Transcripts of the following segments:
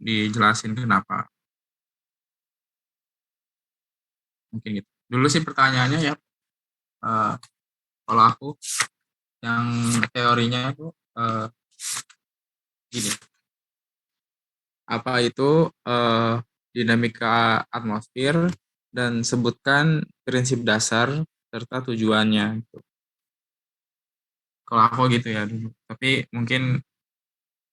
dijelasin kenapa. Mungkin gitu. Dulu sih pertanyaannya ya, kalau aku yang teorinya itu gini, apa itu dinamika atmosfer dan sebutkan prinsip dasar serta tujuannya. Gitu. Kalau aku gitu ya dulu. Tapi mungkin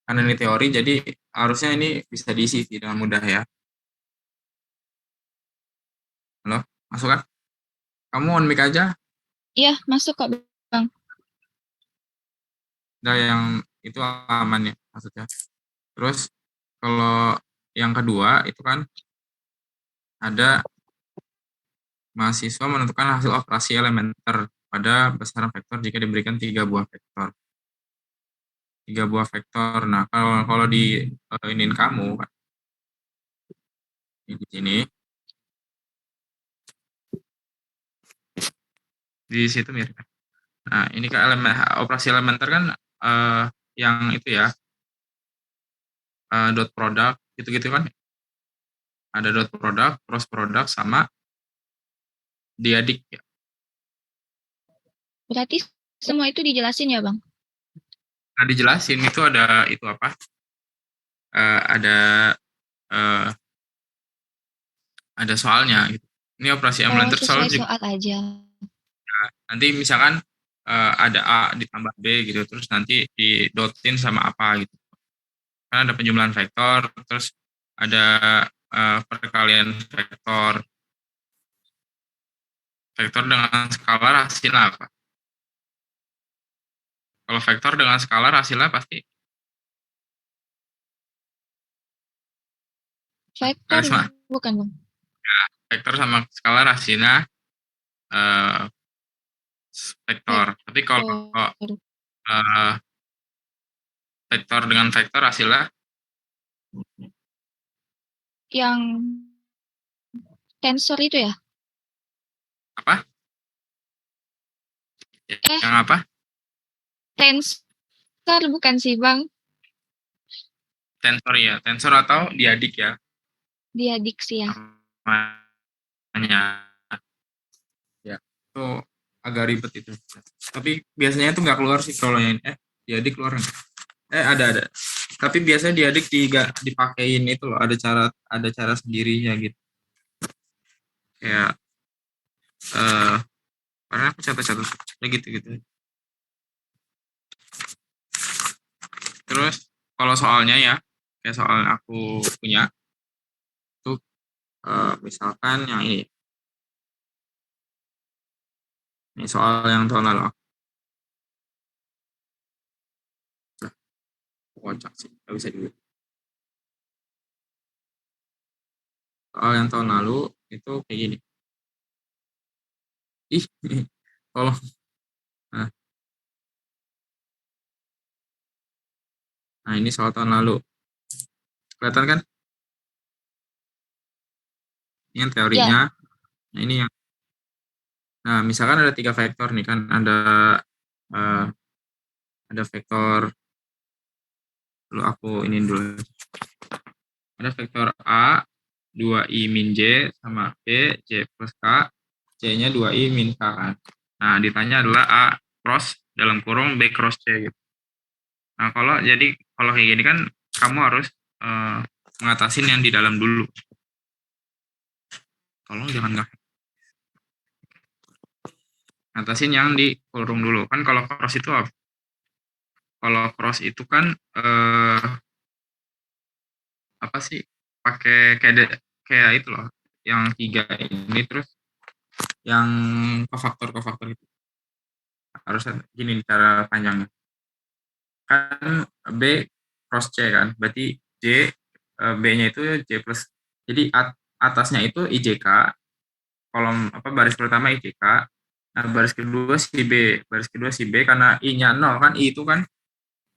karena ini teori, jadi harusnya ini bisa diisi sih dengan mudah ya. Halo, masuk kan? Kamu on mic aja, Iya, masuk kok, Bang. udah yang itu aman ya maksudnya. Terus kalau yang kedua itu kan ada mahasiswa menentukan hasil operasi elementer pada besaran vektor jika diberikan 3 buah vektor. 3 buah vektor. Nah, kalau kalau di iniin kamu di sini di situ mirip. Nah, ini kan operasi elementer kan yang itu ya dot product gitu-gitu kan. Ada dot product, cross product sama diadik ya. Berarti semua itu dijelasin ya, Bang? Nah, dijelasin itu ada itu apa? Eh, ada soalnya gitu. Ini operasi Oh, elementer sesuai selalu soal aja. nanti misalkan ada A ditambah B gitu, terus nanti didotin sama apa gitu. Kan ada penjumlahan vektor, terus ada perkalian vektor. Vektor dengan skalar hasilnya apa? Kalau vektor dengan skalar hasilnya pasti Vektor karisma. bukan, Bang? Vektor sama skalar hasilnya eh, vektor. Tapi kalau Vektor. eh, vektor dengan vektor hasilnya Yang tensor itu ya? apa? Yang apa? Tensor bukan sih, Bang? Tensor ya, tensor atau diadik ya Dia diksi ya. namanya. Ya, itu agak ribet itu. Tapi biasanya itu nggak keluar sih kalau yang diadik keluar. Ada. Tapi biasanya diadik dipakein itu loh, ada cara sendirinya gitu. Kayak karena aku catat-catat gitu-gitu. Terus kalau soalnya ya, kayak soal aku punya itu misalkan yang ini soal yang tahun lalu aku kocak sih, nggak bisa dulu. Soal yang tahun lalu itu kayak gini. Ih, tolong. Nah, ini soal tahun lalu. Kelihatan kan? Ini yang Ya, teorinya. Nah, ini yang. Nah, misalkan ada 3 vektor nih kan, eh, ada vektor. Dulu aku ini dulu. Ada vektor A 2i min J sama B J plus K, C-nya 2i min K kan. Nah, ditanya adalah A cross dalam kurung B cross C gitu. Nah, kalau kayak gini kan kamu harus ngatasin yang di dalam dulu. Tolong jangan nggak. Ngatasin yang di kurung dulu. Kan kalau cross itu apa? Kalau cross itu kan apa sih? Pakai kayak itu loh. Yang 3 ini terus yang kofaktor itu. Harusnya gini cara panjangnya. Kan B cross C kan, berarti B-nya itu J plus, jadi atasnya itu IJK, kolom apa baris pertama IJK, nah baris kedua si B, karena I-nya 0 kan, I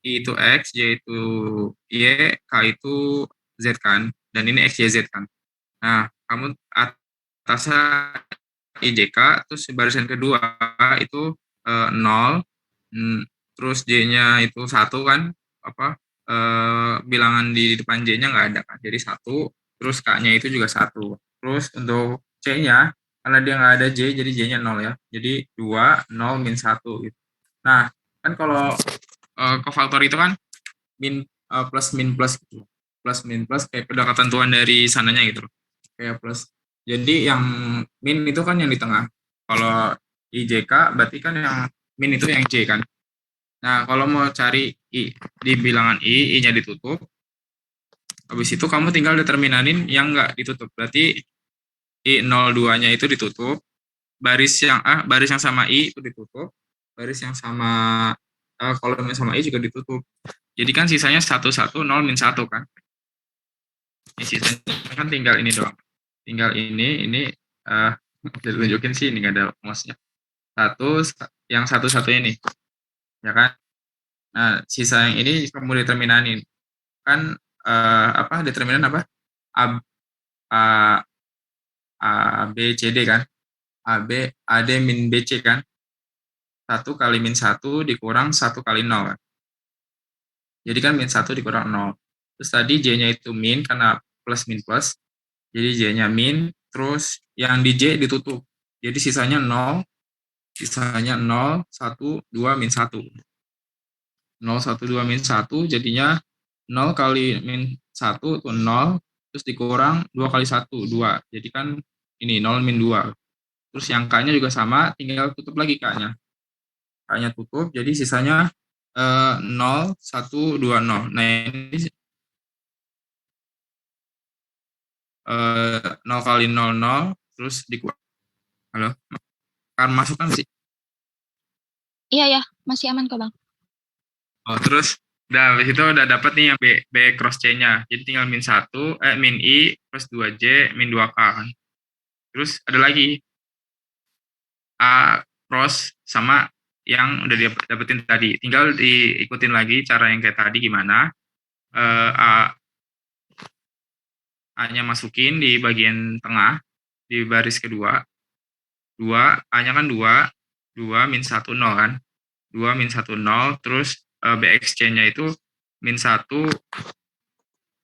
itu X, J itu Y, K itu Z kan, dan ini X, Y, Z kan. Nah, kamu atasnya IJK, terus barisan kedua itu 0, terus J-nya itu 1 kan, apa bilangan di depan J-nya nggak ada kan. Jadi 1, terus K-nya itu juga 1. Terus untuk C-nya, karena dia nggak ada J, jadi J-nya 0 ya. Jadi 2, 0, min 1 gitu. Nah, kan kalau kofaktor itu kan plus min plus gitu. Plus min plus kayak udah ketentuan dari sananya gitu loh. Kayak plus. Jadi yang min itu kan yang di tengah. Kalau IJK berarti kan yang min itu yang J kan. Nah, kalau mau cari I di bilangan I-nya ditutup, habis itu kamu tinggal determinanin yang nggak ditutup. Berarti I02-nya itu ditutup, baris yang sama I itu ditutup, baris yang sama kolom yang sama I juga ditutup. Jadi kan sisanya 1, 1, 0, min 1 kan. Ini sisanya kan tinggal ini doang. Tinggal ini tunjukin sih ini nggak ada mouse-nya. Yang satu ini, ya kan? Nah, sisa yang ini kamu determinanin. Kan determinan apa? A, A, A, B, C, D kan? A, B, A, D, min B, C kan? 1 kali min 1 dikurang 1 kali 0 kan? Jadi kan min 1 dikurang 0. Terus tadi J-nya itu min karena plus min plus. Jadi J-nya min, terus yang di J ditutup. Jadi sisanya 0, 1, 2, min 1. 0, 1, 2, min 1 jadinya 0 kali min 1 itu 0, terus dikurang 2 kali 1, 2. Jadi kan ini 0 min 2. Terus yang K-nya juga sama, tinggal tutup lagi K-nya. K-nya tutup, jadi sisanya 0, 1, 2, 0. Nah ini 0 kali 0, 0, terus dikurang. Halo? Kan masuk kan sih? Iya ya, masih aman kok Bang. Oh, terus habis itu udah dapat nih yang B cross C-nya. Jadi tinggal min 1, min I, plus 2J, min 2K kan. Terus ada lagi A cross sama yang udah dapetin tadi. Tinggal diikutin lagi cara yang kayak tadi gimana. A-nya masukin di bagian tengah, di baris kedua. 2, A-nya kan 2, 2 min 1, 0 kan. 2 min 1, 0, terus BXC-nya itu min 1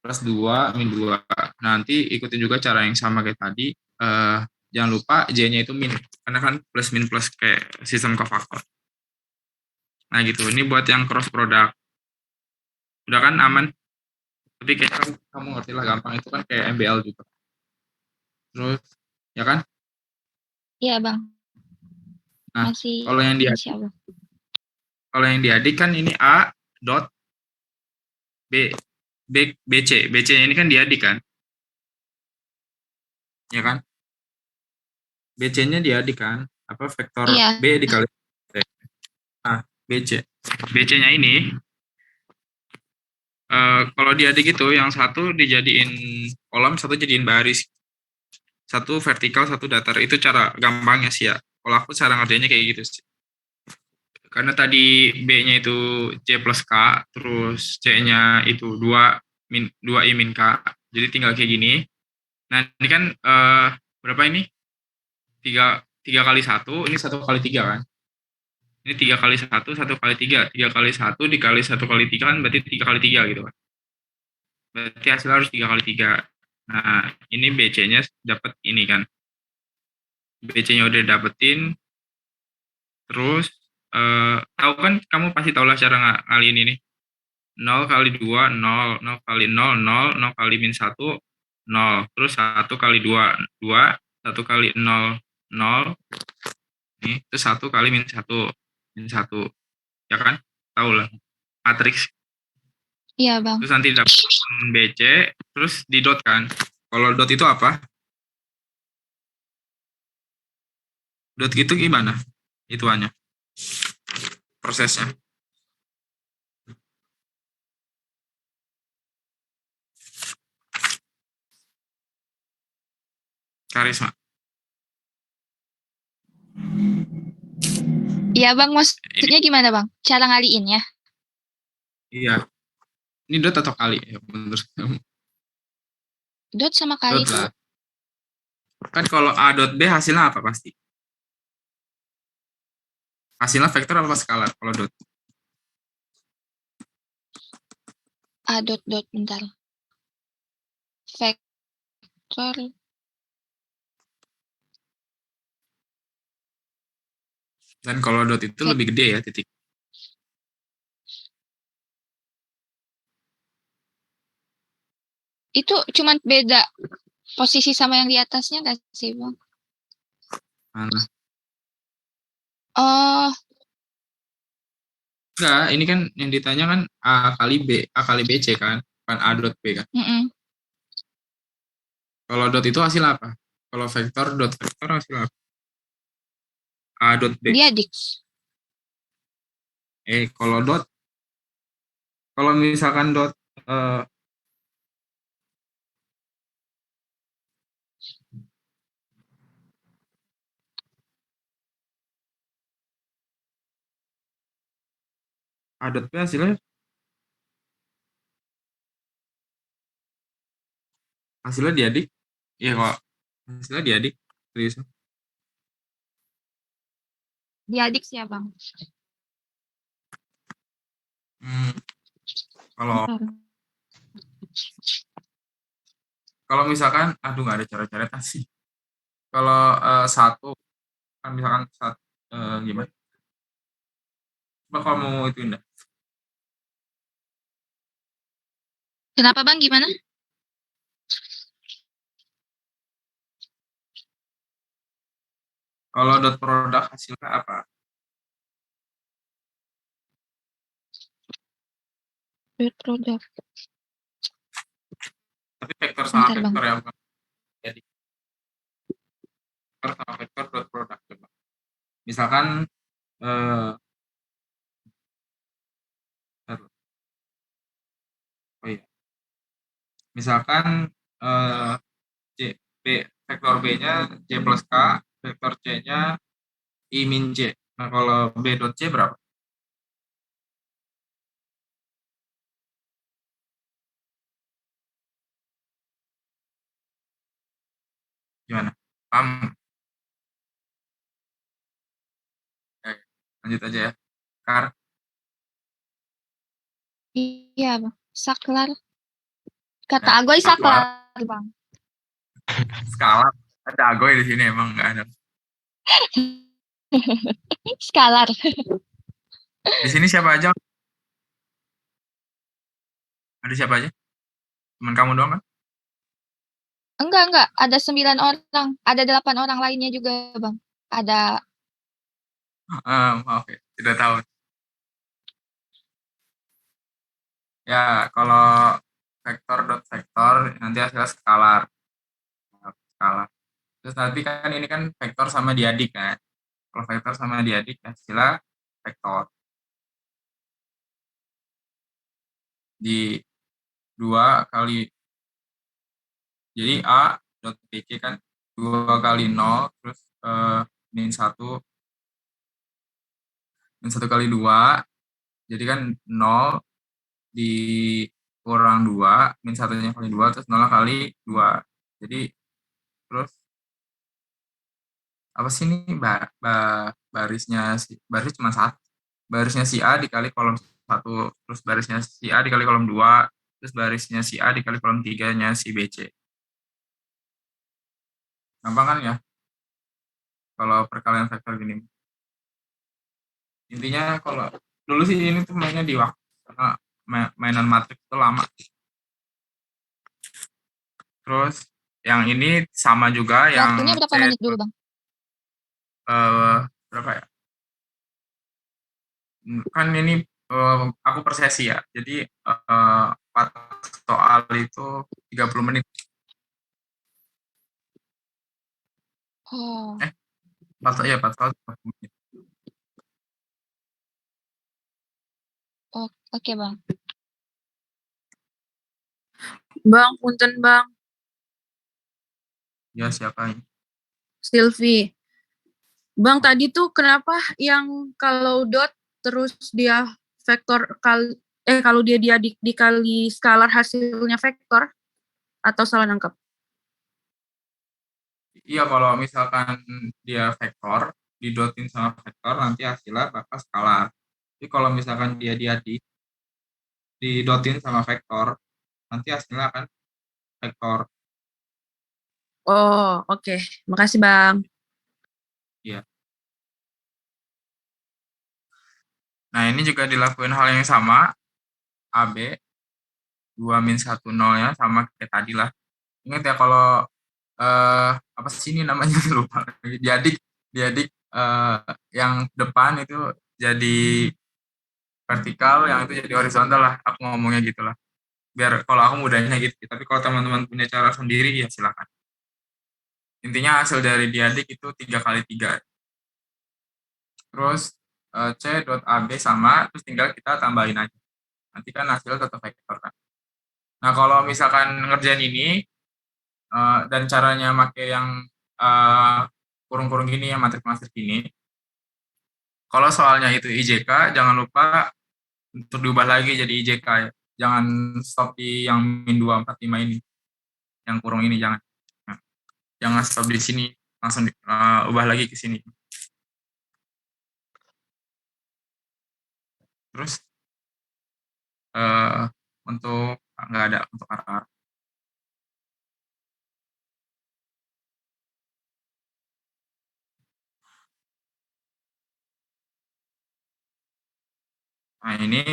plus 2 min 2. Nanti ikutin juga cara yang sama kayak tadi. Jangan lupa J-nya itu min, karena kan plus min plus kayak sistem kofaktor. Nah gitu, ini buat yang cross product. Udah kan aman? Tapi kayak kamu ngerti lah, gampang, itu kan kayak MBL juga. Terus, ya kan? Iya Bang. Nah, Masih kalau yang insya Allah. kalau yang diadik kan ini A dot BC. BC-nya ini kan diadik kan? Ya kan? BC-nya diadik kan? Apa vektor Iya. B dikali C. Nah, BC. BC-nya ini kalau diadik itu yang satu dijadiin kolom, satu jadiin baris. Satu vertikal, satu datar. Itu cara gampangnya sih ya. Kalau aku cara ngerjainnya kayak gitu sih. Karena tadi B-nya itu C plus K, terus C-nya itu 2 I min K. Jadi tinggal kayak gini. Nah, ini kan berapa ini? 3 kali 1, ini 1 kali 3 kan? Ini 3 kali 1, 1 kali 3. 3 kali 1 dikali 1 kali 3 kan berarti 3 kali 3 gitu kan. Berarti hasilnya harus 3 kali 3. Nah, ini BC-nya dapat ini kan. BC-nya udah dapetin, terus tahu kan, kamu pasti tahu lah cara ngaliin ini. 0 kali 2, 0, 0 kali 0, 0, 0 kali min 1, 0. Terus 1 kali 2, 2, 1 kali 0, 0. Nih, terus 1 kali min 1, min 1. Ya kan? Tahu lah. Matriks. Iya Bang. Terus nanti dapat BC, terus di dot kan. Kalau dot itu apa? Dot gitu gimana? Ituannya. Prosesnya. Karisma. Iya Bang, maksudnya gimana Bang? Cara ngaliinnya? Iya. Ini dot atau kali ya menurut kamu? Dot sama kali Dot itu? lah. Kan kalau A dot B hasilnya apa pasti? Hasilnya vektor apa skalar kalau dot? dot bentar. Vektor Dan kalau dot itu lebih gede ya titik. itu cuman beda posisi sama yang di atasnya nggak sih bang? Mana? Oh, Enggak, ini kan yang ditanya kan A kali BC kan, bukan A dot B kan. Kalau dot itu hasil apa? Kalau vektor dot vektor hasil apa? A dot B. dia dik. Kalau dot, kalau misalkan dot eh, A dot B hasilnya diadik. Iya kok hasilnya diadik. Serius. Dia dik sih ya bang. Kalau Bentar. kalau misalkan, aduh nggak ada cara-cara sih. Kalau satu, kan misalkan satu, gimana? Coba kalau mau itu indah. Kenapa bang? Gimana? Kalau dot produk hasilnya apa? Dot produk. Tapi vektor sama Bentar bang. vektor yang bukan. Jadi vektor sama vektor dot produk coba. Misalkan eh bentar. Oh iya. Misalkan eh C B vektor B-nya C plus K, vektor C-nya I min C. Nah, kalau B dot C berapa? Gimana? Paham? Oke, lanjut aja ya. Kar, Iya bang. Saklar. Kata ya, Agoy saklar, saklar bang. skala. Ada agoy di sini emang nggak ada. Skalar. Di sini siapa aja? Ada siapa aja? Teman kamu doang kan? Enggak. Ada 9 orang. Ada 8 orang lainnya juga bang. Ada. Oke, tidak tahu. Ya, kalau vektor dot vektor nanti hasilnya skalar. Skalar. Terus nanti kan ini kan vektor sama diadik kan. Kalau vektor sama diadik hasilnya vektor. Di 2 kali, jadi A dot BC kan 2 kali 0 terus min 1 kali 2, jadi kan 0 dikurang 2 min satunya kali 2 terus 0 kali 2, jadi terus apa sih ini baris cuma satu, barisnya si A dikali kolom 1 terus barisnya si A dikali kolom 2 terus barisnya si A dikali kolom 3-nya si BC. Gampang kan ya kalau perkalian vektor gini. Intinya kalau dulu sih ini tuh mainnya di waktu, karena mainan matriks itu lama. Terus yang ini sama juga Waktunya yang berapa C menit dulu bang? berapa ya? Kan ini aku per sesi ya. Jadi 4 soal itu 30 menit. Oh, 4 soal 30 menit. oke bang. Bang, punten bang. Ya siapa ini? Silvi. Bang, tadi tuh kenapa yang kalau dot terus dia vektor kalau dia dikali skalar hasilnya vektor atau salah nangkep? Iya kalau misalkan dia vektor didotin sama vektor nanti hasilnya bakal skalar. Tapi kalau misalkan dia diadik didotin sama vektor, nanti hasilnya akan vektor. Oh, oke. Makasih, Bang. Iya. Nah, ini juga dilakuin hal yang sama, AB 2 min 1 nolnya sama kayak tadi lah. Ingat ya kalau apa sih ini namanya lupa. Diadik diadik yang depan itu jadi vertikal, yang itu jadi horizontal lah. Aku ngomongnya gitu lah. Biar kalau aku mudahnya gitu. Tapi kalau teman-teman punya cara sendiri ya silakan. Intinya hasil dari diadik itu 3 kali 3. Terus C dot AB sama, terus tinggal kita tambahin aja. Nanti kan hasil tetap vektor kan. Nah, kalau misalkan ngerjain ini dan caranya pakai yang kurung-kurung gini, yang matrik-matrik gini, kalau soalnya itu IJK, jangan lupa untuk diubah lagi jadi IJK ya. Jangan stop di yang min 245 ini. Yang kurung ini jangan. Nah, jangan stop di sini, langsung ubah lagi ke sini. Terus untuk nggak ada untuk arah. Nah, ini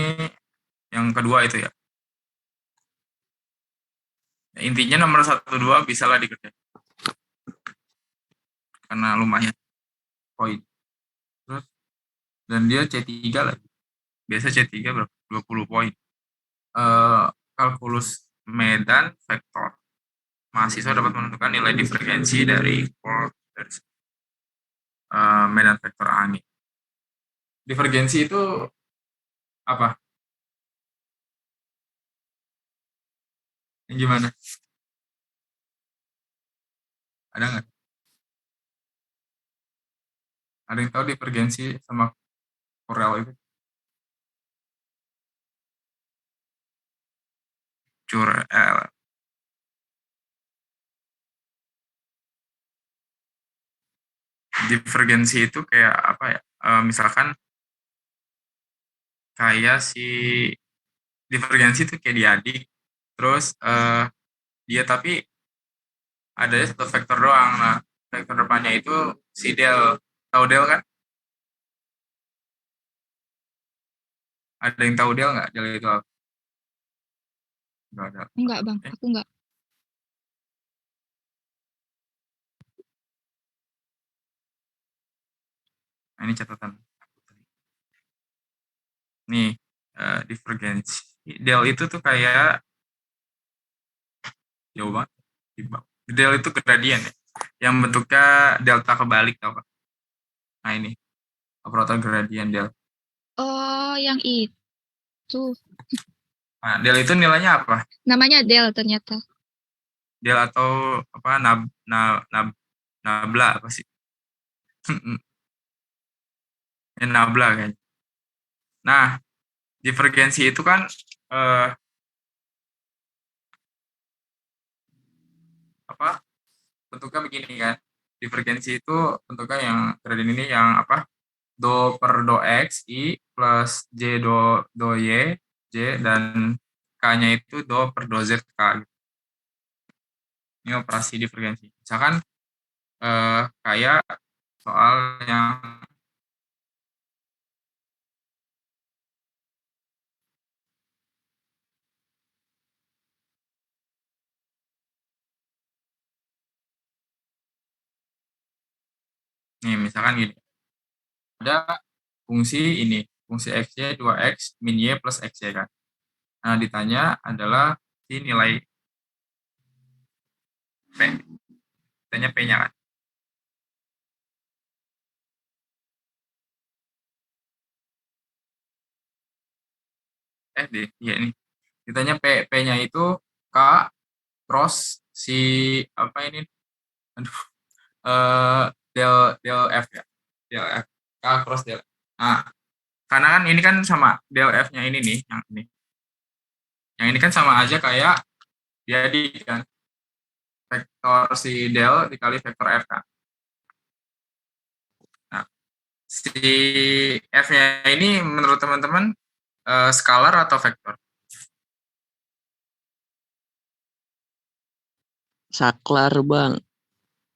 yang kedua itu ya. Intinya nomor 1 2 bisa lah dikerjain. Karena lumayan poin. Terus dan dia C3 lagi. Biasa C3 berapa? 20 poin. Kalkulus Medan vektor. Mahasiswa dapat menentukan nilai divergensi dari medan vektor angin. Divergensi itu apa? Yang gimana? Ada nggak? Ada yang tahu divergensi sama Corel itu? Curel. Divergensi itu kayak apa ya? Misalkan kayak si divergensi itu kayak diadik, terus dia tapi ada satu vektor doang. Nah, vektor depannya itu si del. Tahu del kan? Ada yang tahu del nggak? Del itu apa? Nggak ada. Enggak, Bang. Aku enggak. Nah, ini catatan. Nih, divergensi. Del itu tuh kayak jauh banget. Del itu gradien ya. Yang bentuknya delta kebalik tau kan? Nah ini, operator gradien del. Oh, yang itu. Nah, del itu nilainya apa? Namanya Del ternyata. Del atau apa nabla apa sih? Nabla kayaknya. Nah, divergensi itu kan apa? Bentuknya begini kan. Divergensi itu bentuknya yang gradien ini yang apa? Do per do x i plus j do y j dan k-nya itu do per do z k gitu. Ini operasi divergensi. Misalkan kayak soal yang nih misalkan gini. Ada fungsi ini, fungsi xy 2x min y plus xy kan. Nah, ditanya adalah si nilai p. Ditanya p-nya kan. Iya ini. Ditanya p-nya itu k cross si apa ini? Aduh, del del f ya. Del f k cross del. Nah, karena kan ini kan sama del f-nya ini nih, yang ini. Yang ini kan sama aja kayak jadi kan vektor si del dikali vektor f kan. Nah, si f-nya ini menurut teman-teman skalar atau vektor? Saklar bang.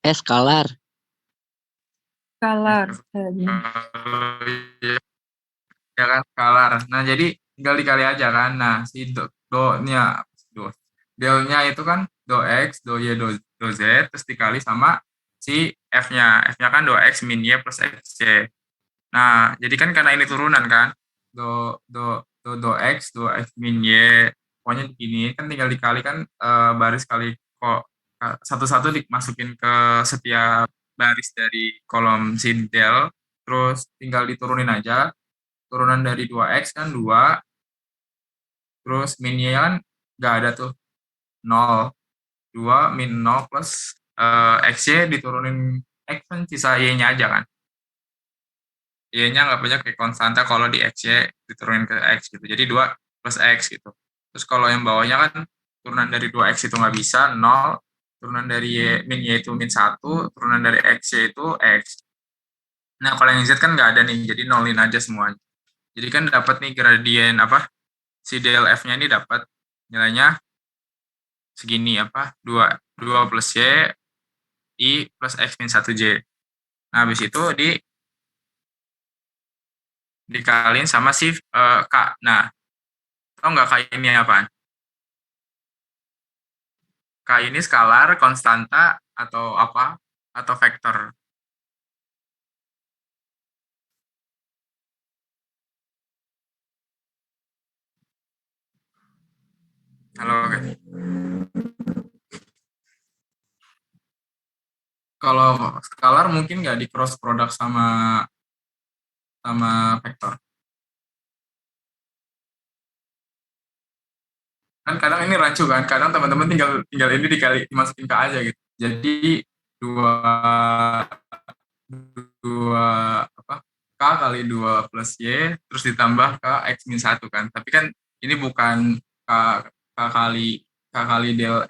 Skalar. Skalar. Ya, ya kan skalar. Nah jadi tinggal dikali aja kan. Nah si do-nya do del-nya itu kan do x, do y, do z terus dikali sama si f-nya. F-nya kan do x min y plus x y. Nah jadi kan karena ini turunan kan do x, do x min y. Pokoknya begini kan tinggal dikali kan baris kali kok satu-satu dimasukin ke setiap baris dari kolom si del, terus tinggal diturunin aja. Turunan dari 2x kan 2, terus minnya kan nggak ada tuh 0. 2 min 0 plus x-nya diturunin x kan sisa y-nya aja kan. Y-nya nggak punya kayak konstanta kalau di x-nya diturunin ke x gitu. Jadi 2 plus x gitu. Terus kalau yang bawahnya kan turunan dari 2x itu nggak bisa, 0. Turunan dari min y itu min 1, turunan dari x-nya itu x. Nah kalau yang z kan nggak ada nih, jadi nolin aja semuanya. Jadi kan dapat nih gradien apa? Si DLF-nya ini dapat nilainya segini apa? 2 plus y i plus x min 1j. Nah, habis itu dikaliin sama si k. Nah, tau nggak k ini apaan? K ini skalar, konstanta, atau apa? Atau vektor. Halo, oke. Kalau skalar mungkin nggak di cross product sama vektor. Kan kadang ini rancu kan, kadang teman-teman tinggal ini dimasukin ke aja gitu. Jadi dua dua apa k kali 2 plus y terus ditambah k x min 1 kan. Tapi kan ini bukan k kali del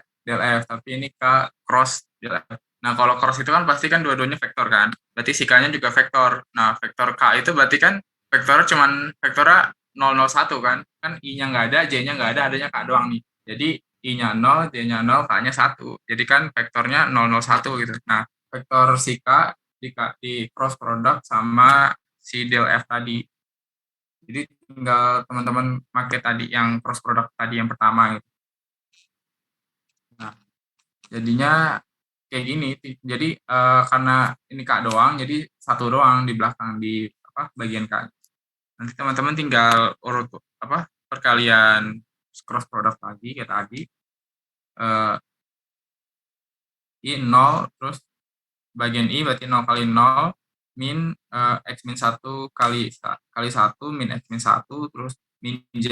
f, tapi ini k cross del f. Nah, kalau cross itu kan pasti kan dua-duanya vektor kan. Berarti si k-nya juga vektor. Nah, vektor k itu berarti kan vektornya cuman vektornya 001 kan. Kan i-nya nggak ada, j-nya nggak ada, adanya k doang nih. Jadi i-nya 0, j-nya 0, k-nya 1. Jadi kan vektornya 001 gitu. Nah, vektor si k di cross product sama si del f tadi. Jadi tinggal teman-teman pakai tadi yang cross product tadi yang pertama gitu. Nah, jadinya kayak gini. Jadi karena ini k doang, jadi satu doang di belakang di apa bagian k. Nanti teman-teman tinggal urut apa perkalian cross product lagi kayak tadi. I 0 terus bagian i berarti 0 kali 0 min x min 1 kali 1 min x min 1 terus min j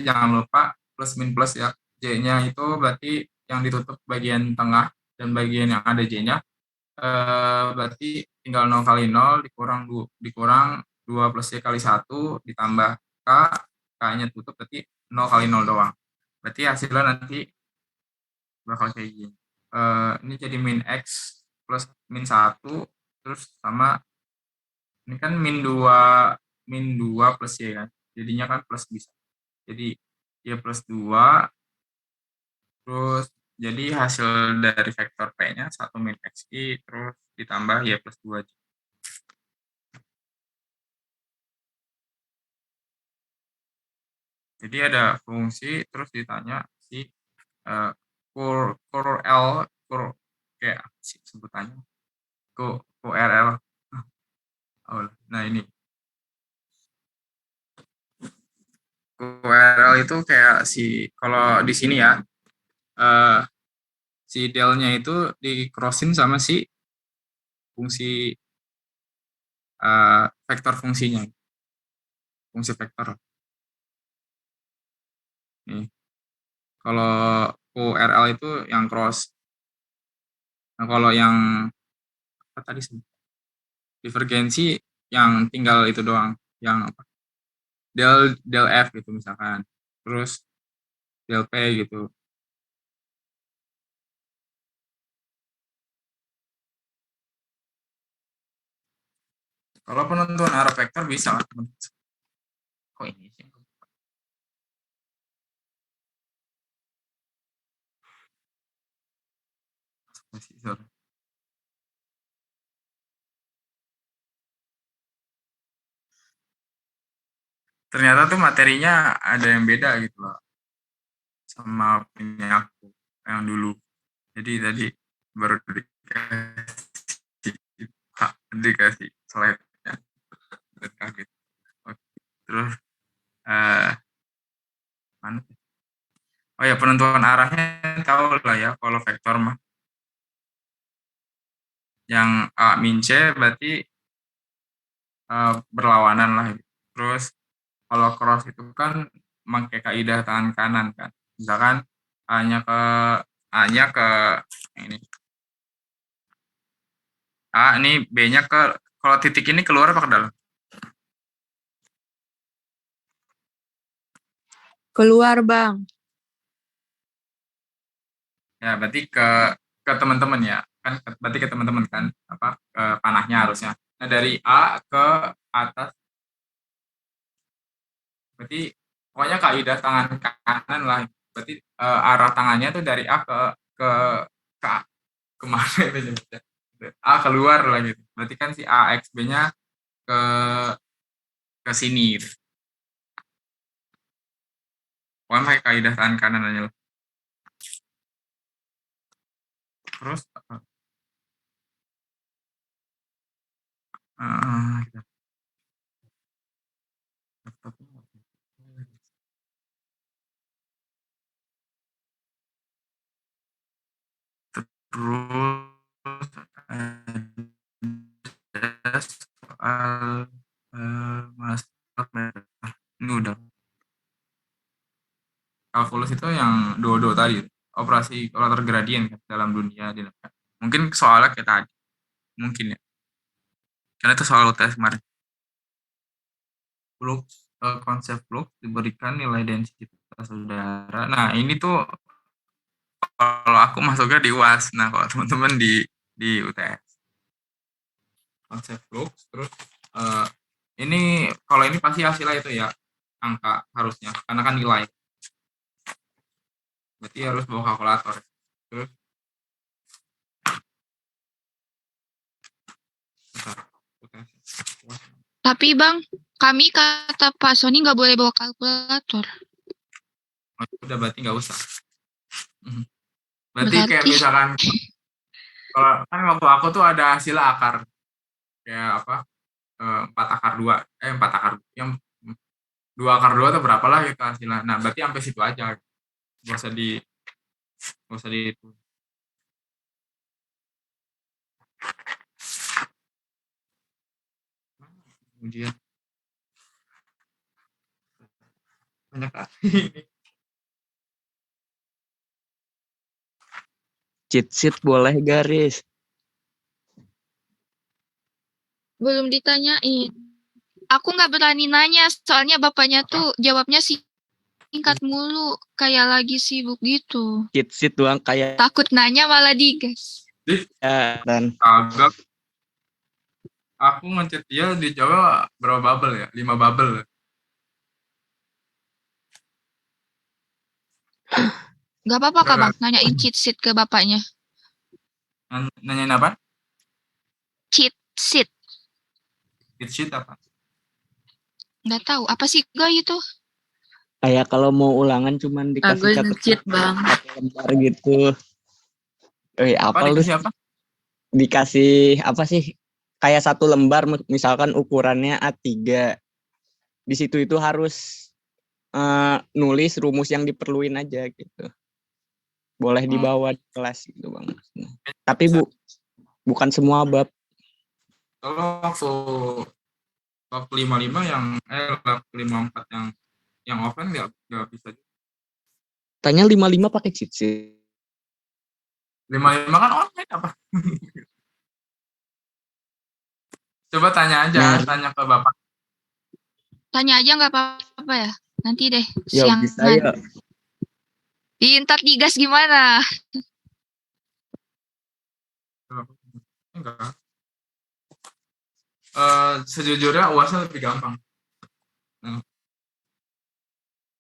jangan lupa plus min plus ya, j-nya itu berarti yang ditutup bagian tengah dan bagian yang ada j-nya berarti tinggal 0 kali 0 dikurang 2 plus y kali 1 ditambah k-nya tutup berarti 0 kali 0 doang, berarti hasilnya nanti bakal kayak gini. Ini jadi min x plus min 1 terus sama ini kan min 2 plus y kan, jadinya kan plus bisa, jadi y plus 2 terus jadi hasil dari vektor p-nya 1 min xi terus ditambah y plus 2. Jadi ada fungsi terus ditanya si QRL kayak apa sih sebutannya, QRL. Nah ini QRL itu kayak si kalau di sini ya si del-nya itu di crossin sama si fungsi vektor fungsinya, fungsi vektor. Nih, kalau QRL itu yang cross. Nah, kalau yang apa tadi sih? Divergensi yang tinggal itu doang, yang apa? Del F gitu misalkan. Terus del P gitu. Kalau penentuan arah vektor bisa. Kok ini sih? Sorry. Ternyata tuh materinya ada yang beda gitu loh sama punya aku yang dulu. Jadi tadi baru dikasih slide-nya dan kaget. Oke. Terus mana? Oh ya, penentuan arahnya tahu lah ya kalau vektor mah. Yang A min C berarti berlawanan lah. Terus kalau cross itu kan pakai kaidah tangan kanan kan. Misalkan A-nya ke A-nya ke ini. A ini B-nya ke, kalau titik ini keluar apa ke dalam? Keluar, Bang. Ya, berarti ke teman-teman ya. Kan berarti ke teman-teman kan apa ke panahnya harusnya. Nah, dari A ke atas berarti pokoknya kaidah tangan kanan lah. Berarti arah tangannya tuh dari A ke ke kemana itu nyebutnya? A keluar lah gitu. Berarti kan si A X B-nya ke sini gitu. Pokoknya pakai kaidah tangan kanan aja lah. Terus kita terus ada soal masalah ini udah kalkulus itu yang dua tadi operasi operator gradien kan, dalam dunia dinamika. Mungkin soalnya kayak tadi mungkin ya karena itu soal UTS kemarin. Flux konsep flux diberikan nilai densitas udara. Nah ini tuh kalau aku masuknya di UAS. Nah kalau teman-teman di UTS konsep flux terus ini kalau ini pasti hasilnya itu ya angka harusnya karena kan nilai berarti harus bawa kalkulator terus Tapi Bang, kami kata Pak Sony nggak boleh bawa kalkulator. udah berarti nggak usah. Berarti kayak misalkan kalau kan waktu aku tuh ada hasil akar kayak apa 4 akar 2 yang 2 akar 2 atau berapa lah gitu hasilnya. Nah berarti sampai situ aja nggak usah di itu. Kemudian banyak Cheat sheet boleh garis. Belum ditanyain. Aku nggak berani nanya, soalnya bapaknya tuh jawabnya singkat mulu, kayak lagi sibuk gitu. Cheat sheet doang kayak Takut nanya malah digas. dan kagak. Aku ngechat dia di Jawa berapa bubble ya? 5 bubble. Gak apa-apa Kak Bang, nanyain cheat sheet ke bapaknya. Nanyain apa? Cheat sheet. Cheat sheet apa? Nggak tahu, apa sih Goy itu? kayak kalau mau ulangan cuman dikasih Gue catatan nge-cheat, Bang. satu lembar gitu. Apa lu dikasih apa? dikasih apa sih? Kayak satu lembar misalkan ukurannya A3. Di situ itu harus nulis rumus yang diperluin aja gitu. Boleh dibawa di kelas gitu Bang. Tapi bukan semua bab. Kalau waktu 55 yang waktu 54 yang offline nggak bisa. Tanya 55 pakai cheat sheet. 55 kan online apa? Coba tanya aja, Nah, tanya ke bapak. Tanya aja nggak apa-apa ya. Nanti deh, ya siangan. bisa ya. Ntar digas gimana? Enggak. Sejujurnya UASnya lebih gampang.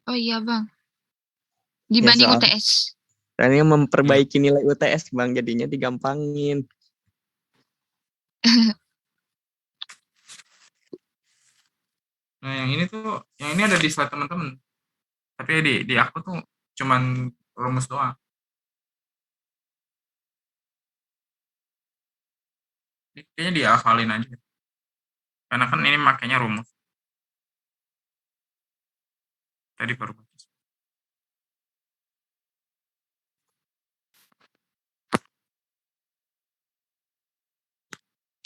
Oh iya Bang. Dibanding soal- UTS. Dan yang memperbaiki nilai UTS Bang, jadinya digampangin. Nah, yang ini ada di slide teman-teman. Tapi di aku tuh cuman rumus doang. Kayaknya dihafalin aja. Karena kan ini makanya rumus. Tadi baru baca.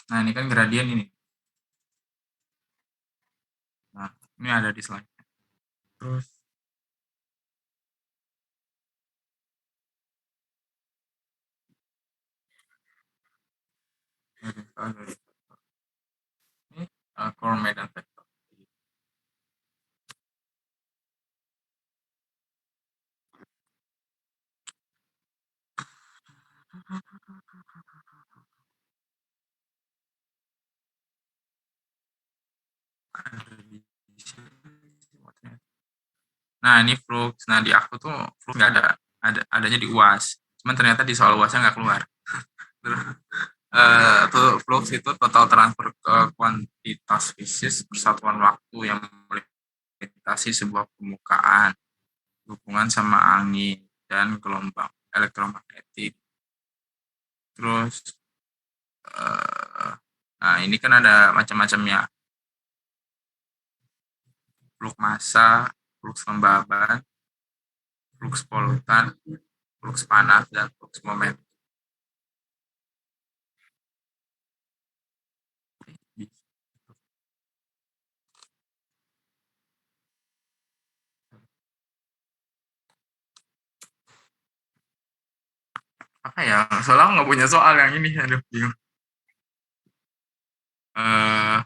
Nah, ini kan gradien ini. Nah, ini ada di slide. Terus ini core medan vector. Nah, ini flux. Nah, di aku tuh flux nggak adanya di UAS. Cuman ternyata di soal UASnya nggak keluar. Tuh flux itu total transfer ke kuantitas fisis persatuan waktu yang melintasi sebuah permukaan, hubungan sama angin dan gelombang elektromagnetik. Terus, nah ini kan ada macam-macamnya. Flux massa, flux kelembaban, flux polutan, flux panas, dan flux momentum. Apa ya? Soalnya aku nggak punya soal yang ini, aduh bingung. Eh,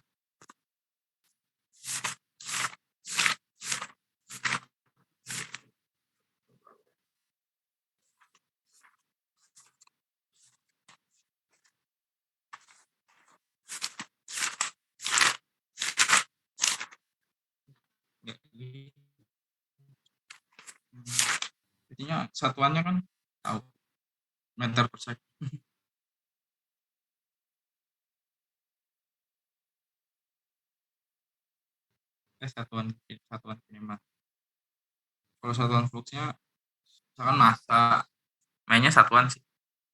Intinya satuannya kan tahu meter per second. Satuan satuan kinema. Kalau satuan fluxnya misalkan massa, mainnya satuan sih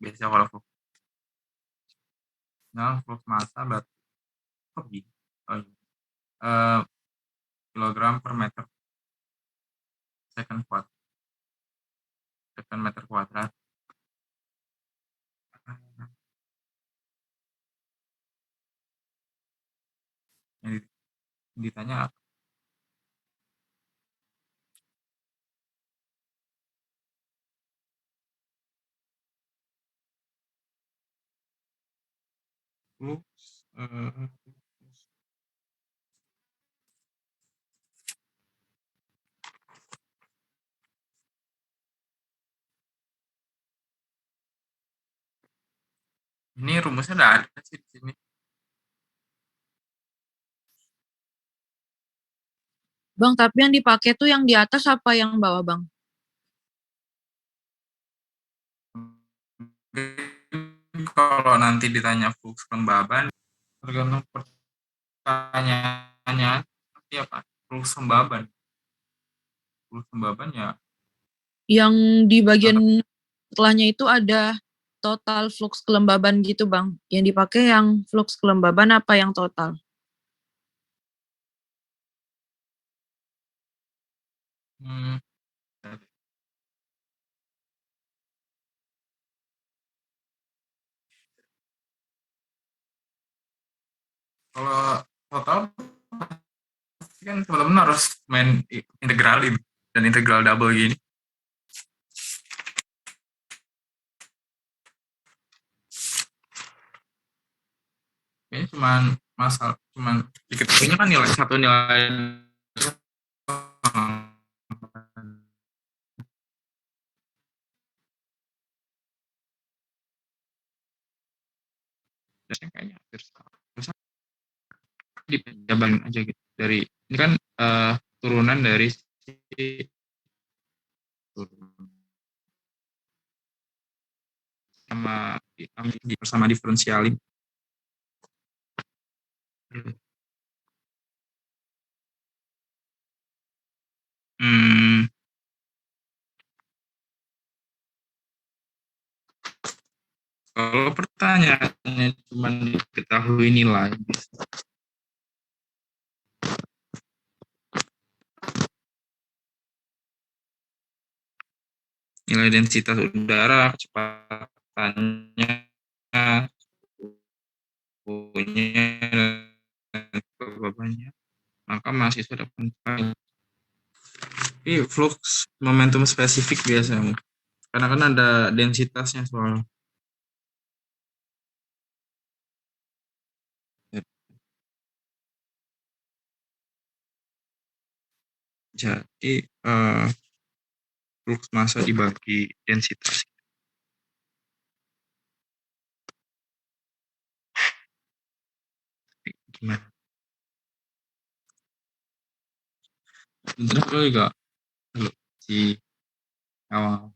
biasanya kalau flux. Nah, flux massa berarti oh, kilogram per meter second meter kuadrat. Yang ditanya flux ini rumusnya udah ada sih di sini. Bang, tapi yang dipakai tuh yang di atas apa yang bawah, Bang? Kalau nanti ditanya flux kelembaban tergantung pertanyaannya seperti apa. Flux kelembaban ya Yang di bagian setelahnya itu ada total flux kelembaban gitu, Bang. Yang dipakai yang flux kelembaban apa yang total? kalau total kan teman-teman harus main integralin dan integral double gini. Kayaknya cuman diketahuinya kan nilai satu nilai biasanya kayaknya hampir sama. Terus dijabarin aja gitu dari ini kan turunan dari si sama diferensialin. Hmm, kalau pertanyaannya cuma diketahui nilai, nilai densitas udara, kecepatannya, suhunya, dan kelembabannya, maka mahasiswa dapat mencapai. Tapi flux momentum spesifik biasanya, karena kan ada densitasnya soalnya. Jadi flux massa dibagi densitas. Gimana? Sebenarnya kalau juga dulu si awal.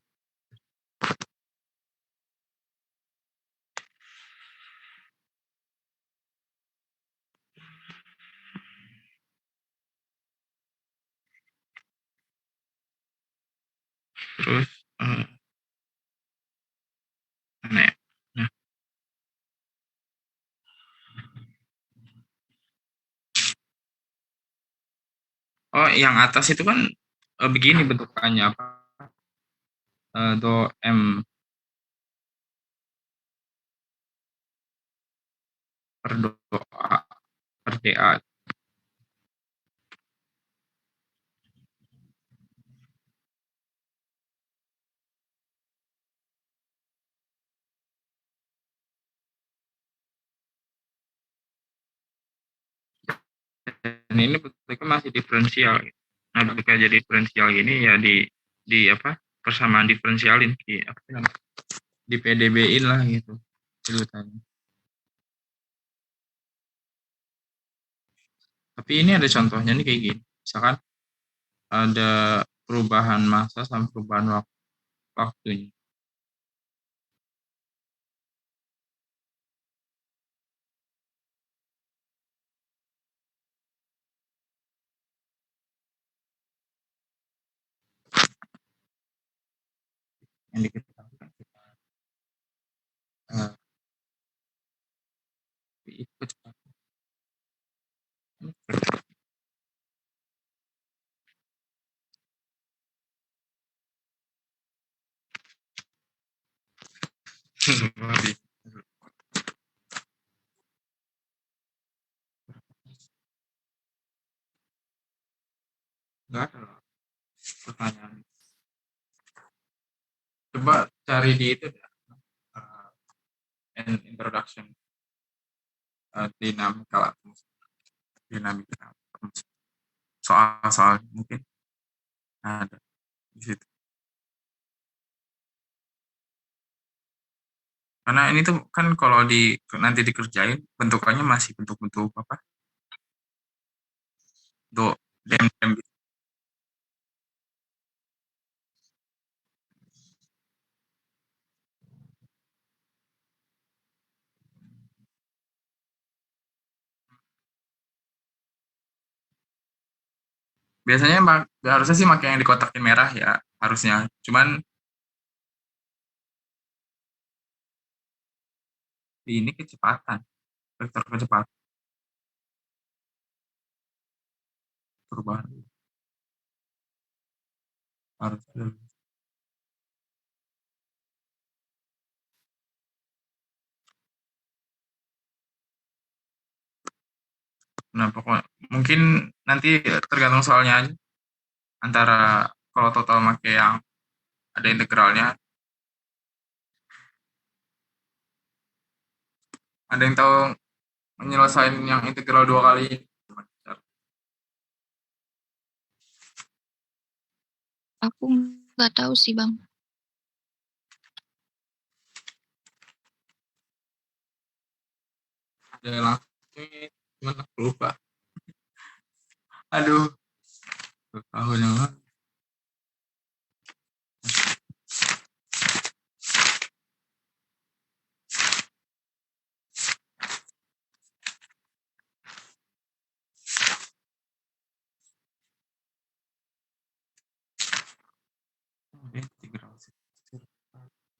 Terus mana ya? Nah, oh, yang atas itu kan begini bentukannya apa? Do M per do A per dA. Dan ini bentuknya masih diferensial. Nah, ketika jadi diferensial gini ya di apa? Persamaan diferensialin di apa namanya? Di PDB-in lah gitu. Ceritanya. Tapi ini ada contohnya nih kayak gini. Misalkan ada perubahan massa sama perubahan waktunya. Yang diketahui kita ikut cepat. Enggak ada pertanyaan. Coba cari di itu an introduction dinamikal atmosfer. Dinamika atmosfer. Soal-soal mungkin ada di situ. Karena ini tuh kan kalau nanti dikerjain bentukannya masih bentuk-bentuk apa? Do dem gitu. Biasanya harusnya sih pakai yang dikotakin merah ya harusnya. Cuman ini kecepatan, vektor kecepatan perubahan harus ada. Nah, pokoknya mungkin nanti tergantung soalnya aja. Antara kalau total pakai yang ada integralnya, ada yang tahu menyelesaikan yang integral 2 kali. Aku nggak tahu sih, Bang. Ya langsung gimana aku lupa. Aduh, tahun yang lalu.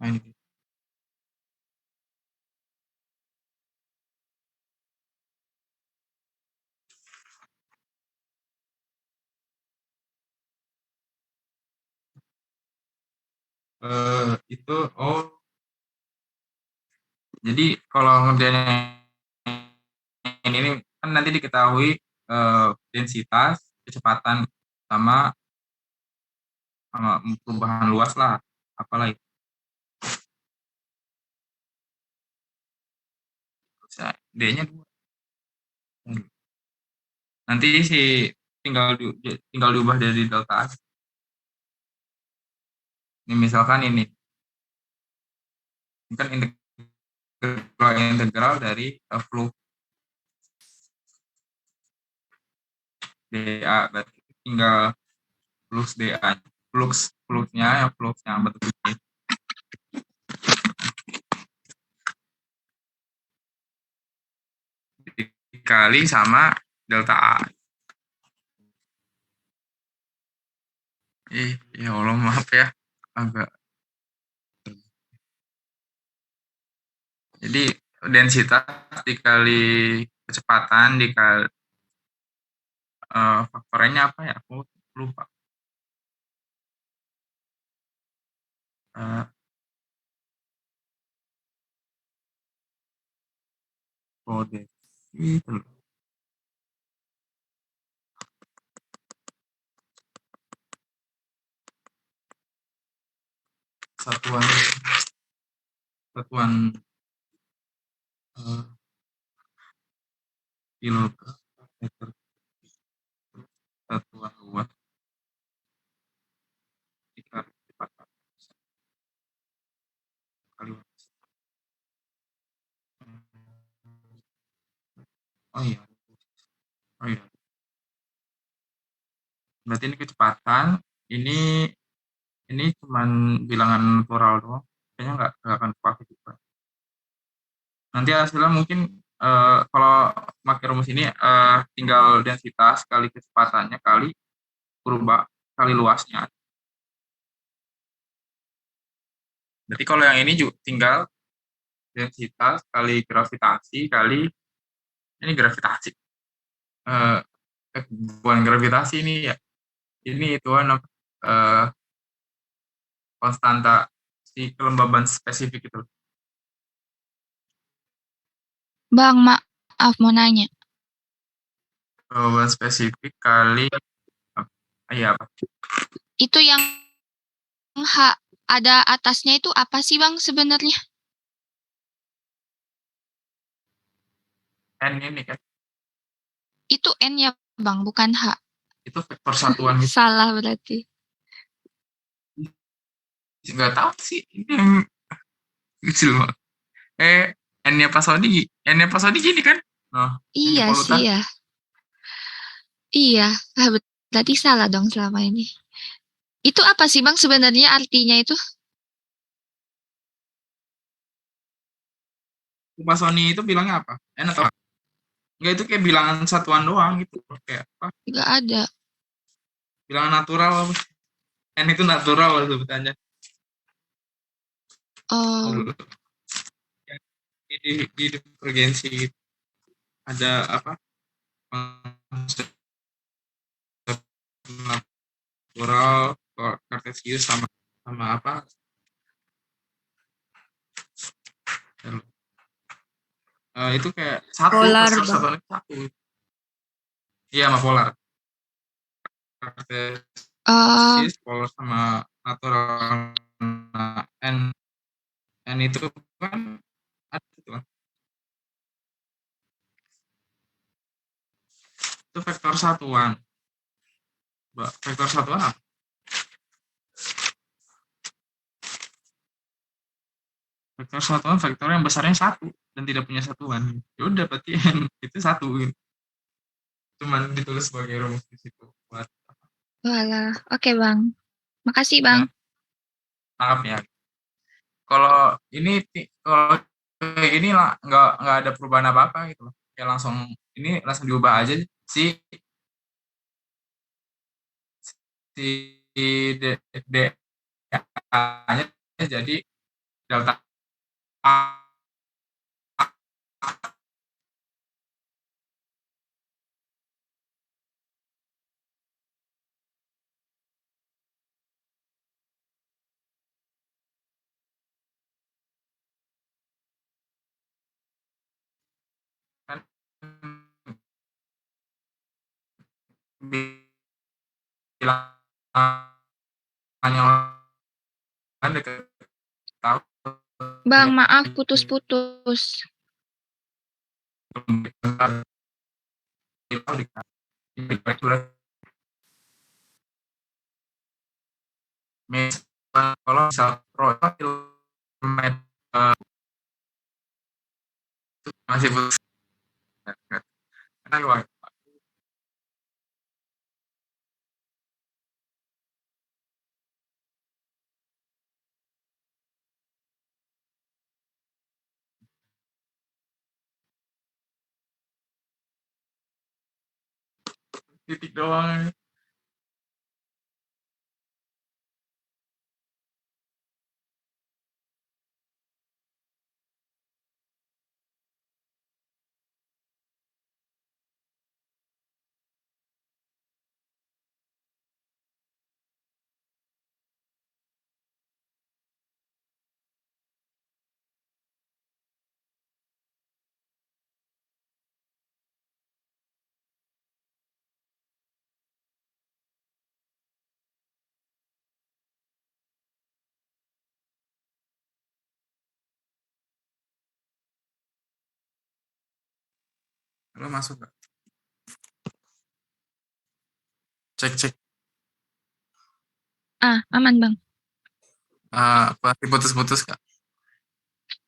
Nah, ini. Itu jadi kalau ngerjain ini kan nanti diketahui densitas, kecepatan sama perubahan luas lah, apalah itu. D-nya 2. Nanti tinggal diubah dari delta A. Ini misalkan ini kan integral dari flux dA, berarti tinggal flux dA, fluxnya yang betul ini dikali sama delta A. Ya Allah, maaf ya, agak. Jadi densitas dikali kecepatan dikali faktornya apa ya? Aku lupa. Kode itu satuan kilogram meter satuan luas dikali kecepatan kali luas. Oh iya. Berarti ini kecepatan, ini cuman bilangan natural doang, kayaknya nggak akan kepake juga. Nanti hasilnya mungkin kalau pakai rumus ini tinggal densitas kali kecepatannya kali luasnya. Berarti kalau yang ini juga tinggal densitas kali gravitasi kali ini gravitasi. Bukan gravitasi ini ya. Ini itu konstanta si kelembaban spesifik itu. Bang, maaf mau nanya. Kelembaban spesifik kali apa? Itu yang H ada atasnya itu apa sih Bang sebenarnya? N ini kan. Itu N ya Bang, bukan H. Itu vektor satuan gitu. Salah berarti. Nggak tahu sih, ini yang kecil banget. N-nya Pak Sony gini kan? Nah, Iya sih ya. Iya, berarti salah dong selama ini. Itu apa sih Bang sebenarnya artinya itu? Pak Sony itu bilangnya apa? N atau apa? Enggak, itu kayak bilangan satuan doang gitu. Kayak apa? Nggak ada. Bilangan natural apa? N itu natural sebutannya. Oh. Di divergensi ada apa? Natural, kartesius sama apa? Itu kayak satu Polar, satuan satu. Iya, sama polar. Kartesius, polar sama natural. Nah, N itu kan ada itu kan. Itu vektor satuan. Vektor satuan apa? Vektor satuan vektor yang besarnya 1 dan tidak punya satuan. Ya udah, berarti N itu 1 gitu. Cuman ditulis sebagai rumus di situ buat apa? Walah, oke Bang. Makasih Bang. Maaf ya. Kalau ini lah nggak ada perubahan apa-apa gitu loh. Ya langsung diubah aja si D-nya jadi delta A kan bilangannya kan deket tahu Bang, maaf putus-putus. Kalau misal royal kilometer masih putus karena titik doang. Lo masuk gak? Cek. Aman Bang. Apa putus-putus kak?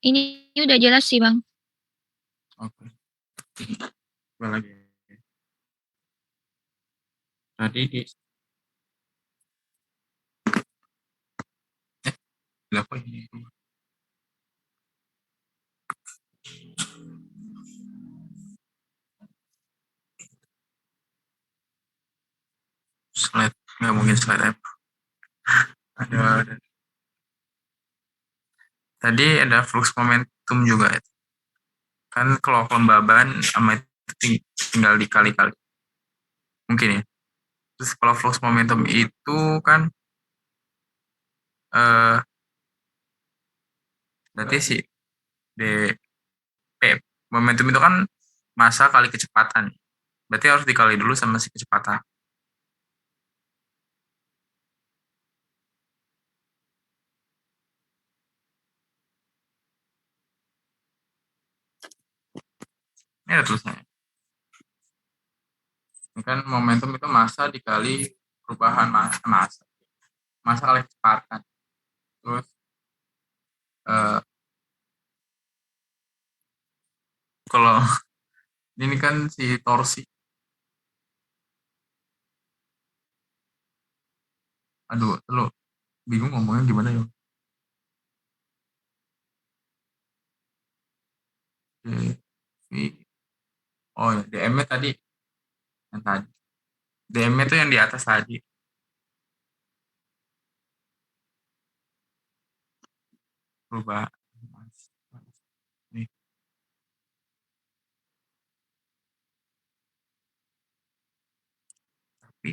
Ini udah jelas sih Bang. Oke. Coba lagi. Tadi di apa ini? Slide, nggak mungkin slide app. Ada. Tadi ada flux momentum juga ya. Kan kalau kelembaban sama itu tinggal dikali-kali. Mungkin ya. Terus kalau flux momentum itu kan berarti si d momentum itu kan massa kali kecepatan. Berarti harus dikali dulu sama si kecepatan. Ini ada tulisannya. Ini kan momentum itu massa dikali perubahan massa. Massa kali kecepatan. Terus kalau ini kan si torsi. Aduh, lo bingung ngomongnya gimana ya? Oh ya, DM-nya tadi yang tadi. DM-nya tuh yang di atas tadi. Perubahan. Nih, tapi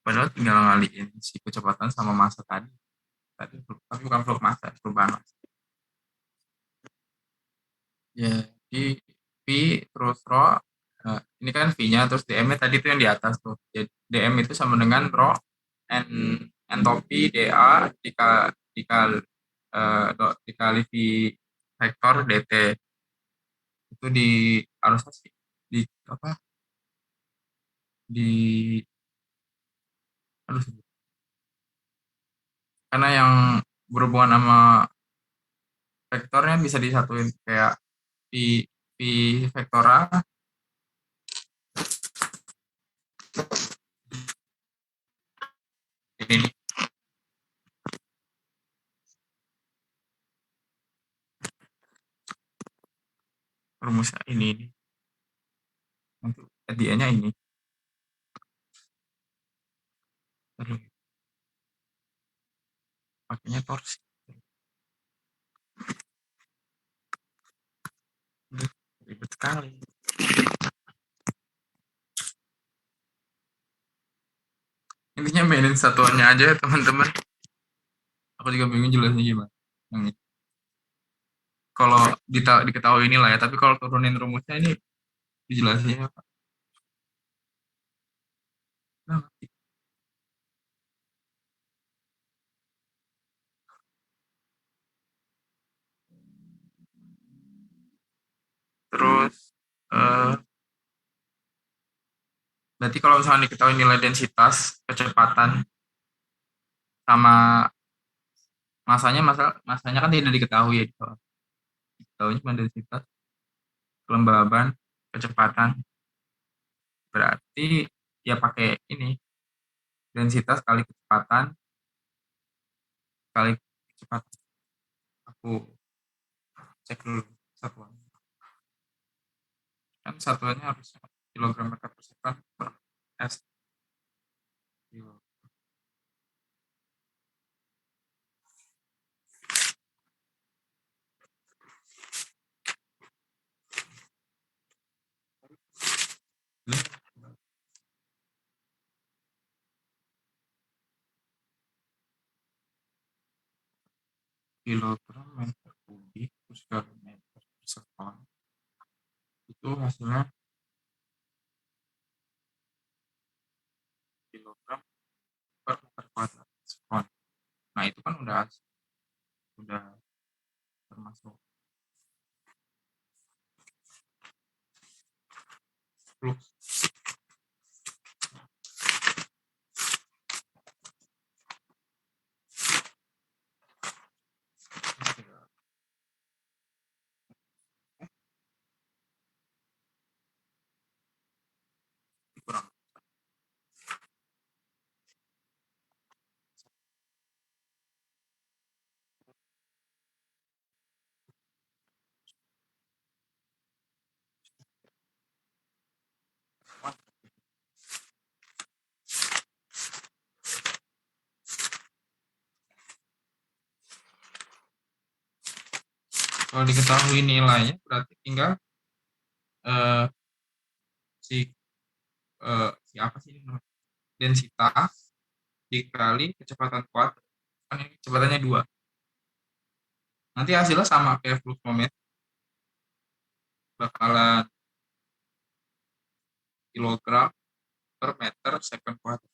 padahal tinggal ngaliin si kecepatan sama massa tadi. Tapi bukan flux massa, perubahan massa. Jadi V terus rho, ini kan V-nya, terus dm-nya tadi tuh yang di atas tuh. Jadi dm itu sama dengan rho entropi dA dikali V vektor dt. Itu di harus sih di apa? Di aduh, karena yang berhubungan sama vektornya bisa disatuin kayak V vektor A ini rumus ini Nanti at the end-nya ini. Aduh, pakainya torsi. Aduh, ribet sekali. Intinya mainin satuannya aja ya teman-teman. Aku juga bingung jelasnya gimana. Yang ini. Kalau diketahui inilah ya, tapi kalau turunin rumusnya ini dijelasinnya apa? Nah, terus berarti kalau misalnya diketahui nilai densitas, kecepatan, sama masanya kan tidak diketahui ya. Diketahui cuma densitas, kelembaban, kecepatan. Berarti ya pakai ini densitas kali kecepatan kali kecepatan. Aku cek dulu satuan. Kan satuannya harusnya kilogram meter per second per s. Kilogram meter kubik terus kali meter per second itu hasilnya kilogram per meter kuadrat second. Nah itu kan udah termasuk flux. Kurang kalau diketahui nilainya berarti tinggal eh, si si apa sih ini namanya? Densitas dikali kecepatan kuadrat. Kan ini kecepatannya 2. Nanti hasilnya sama kayak flux momentum, bakalan kilogram per meter second kuadrat.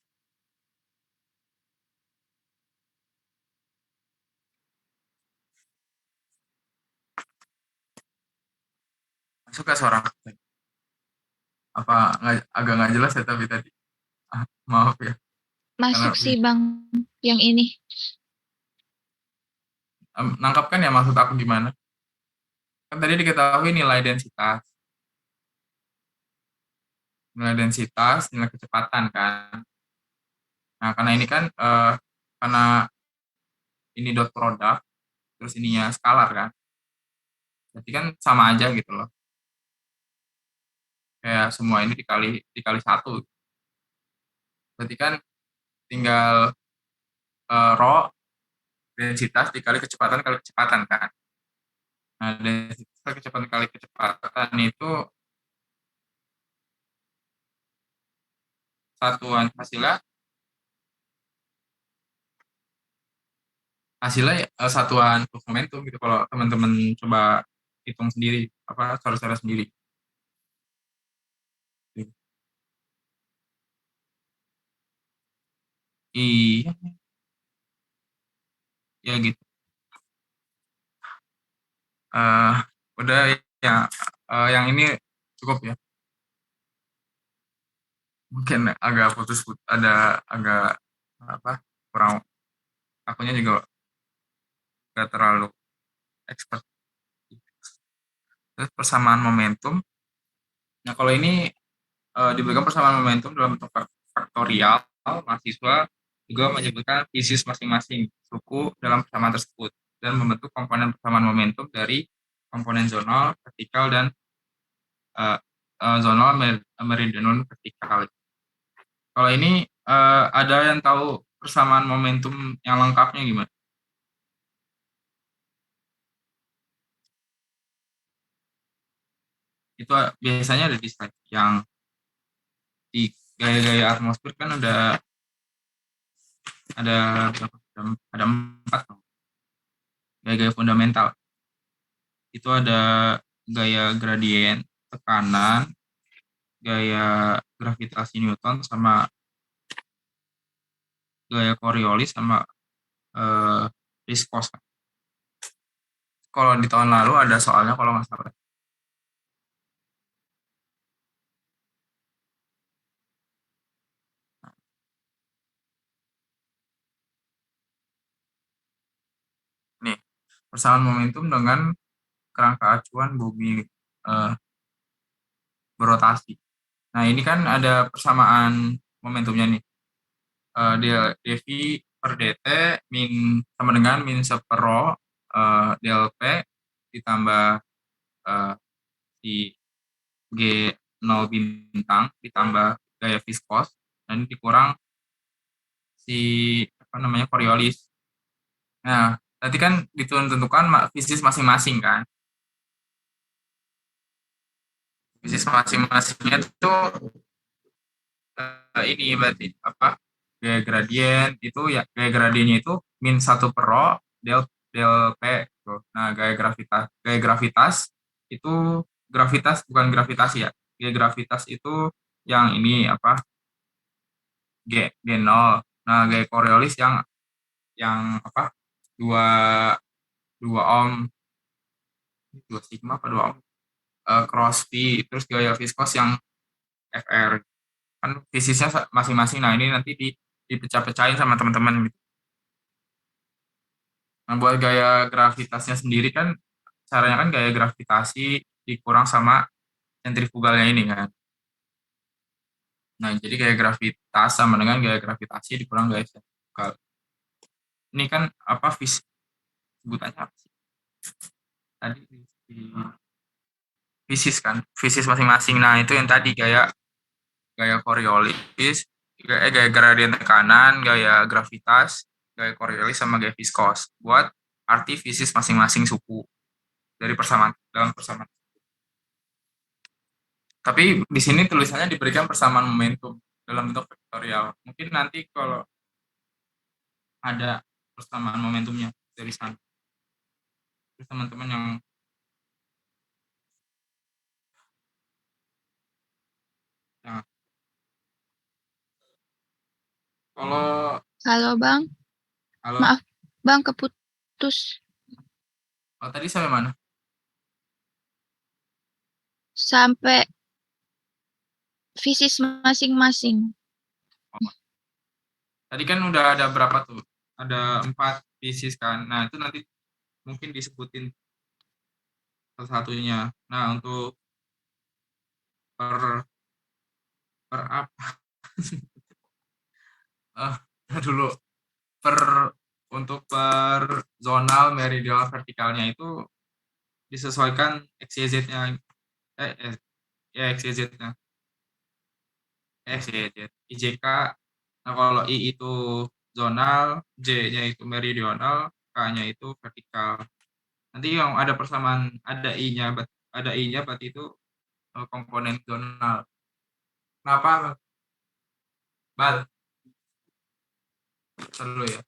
Masuk ke suara apa agak nggak jelas ya tapi tadi maaf ya. Masuk Karena sih Bang yang ini. nangkap kan ya maksud aku gimana? Kan tadi diketahui nilai densitas, nilai kecepatan kan. Nah karena ini kan karena ini dot product terus ininya skalar kan, berarti kan sama aja gitu loh. Kayak semua ini dikali 1. Berarti kan tinggal rho densitas dikali kecepatan kali kecepatan kan. Nah, densitas kali kecepatan kali kecepatan itu satuan hasilnya satuan momentum gitu kalau teman-teman coba hitung sendiri apa cara-cara sendiri. Iya, ya gitu. Udah ya, yang ini cukup ya. Mungkin agak putus, ada agak apa kurang. Akunya juga gak terlalu expert. Terus persamaan momentum. Nah kalau ini diberikan persamaan momentum dalam bentuk faktorial, mahasiswa juga menyebutkan fisis masing-masing suku dalam persamaan tersebut dan membentuk komponen persamaan momentum dari komponen zonal, vertikal, dan zonal, meridional, vertikal. Kalau ini ada yang tahu persamaan momentum yang lengkapnya gimana? Itu biasanya ada di slide yang di gaya-gaya atmosfer kan ada berapa? Ada 4 gaya-gaya fundamental. Itu ada gaya gradien tekanan, gaya gravitasi Newton, sama gaya Coriolis, sama viskos. Kalau di tahun lalu ada soalnya kalau nggak salah. Nih, persamaan momentum dengan kerangka acuan bumi berotasi. Nah, ini kan ada persamaan momentumnya nih. dV per dt sama dengan min sepero del P ditambah si G0 bintang ditambah gaya viskos dan dikurang si Coriolis. Nah, nanti kan ditentukan fisis masing-masing kan. Fisis masing-masingnya itu ini berarti apa? Gaya gradien itu ya, gaya gradiennya itu min 1 per del P gitu. Nah, gaya gravitas itu bukan gravitasi ya. Gaya gravitas itu yang ini apa? G0. Nah, gaya Coriolis yang apa? 2 2 ohm, 2 sigma apa 2 ohm, cross V, terus gaya viskos yang FR. Kan fisisnya masing-masing. Nah, ini nanti dipecah-pecahin sama teman-teman gitu. Nah, buat gaya gravitasnya sendiri kan caranya kan gaya gravitasi dikurang sama sentrifugalnya ini kan. Nah, jadi gaya gravitas sama dengan gaya gravitasi dikurang gaya sentrifugal. Ini kan apa sebutannya apa sih? Tadi fisis kan, fisis masing-masing. Nah, itu yang tadi gaya Coriolis, gaya gradien tekanan, gaya gravitas, gaya Coriolis, sama gaya viskos buat arti fisis masing-masing suku dari dalam persamaan. Tapi di sini tulisannya diberikan persamaan momentum dalam bentuk vektorial. Mungkin nanti kalau ada persamaan momentumnya dari sana, terus teman-teman yang nah, kalau Halo Bang, kalau maaf Bang keputus tadi sampai mana? sampai fisis masing-masing. Tadi kan udah ada berapa tuh? Ada 4 fisis kan. Nah, itu nanti mungkin disebutin salah satunya. Nah, untuk per apa? Dulu untuk per zonal, meridional, vertikalnya itu disesuaikan XYZ-nya, ya XYZ-nya, IJK. Nah, kalau I itu zonal, J-nya itu meridional, K-nya itu vertikal. Nanti yang ada persamaan, ada I-nya berarti itu komponen zonal. Kenapa? Bal, dulu ya.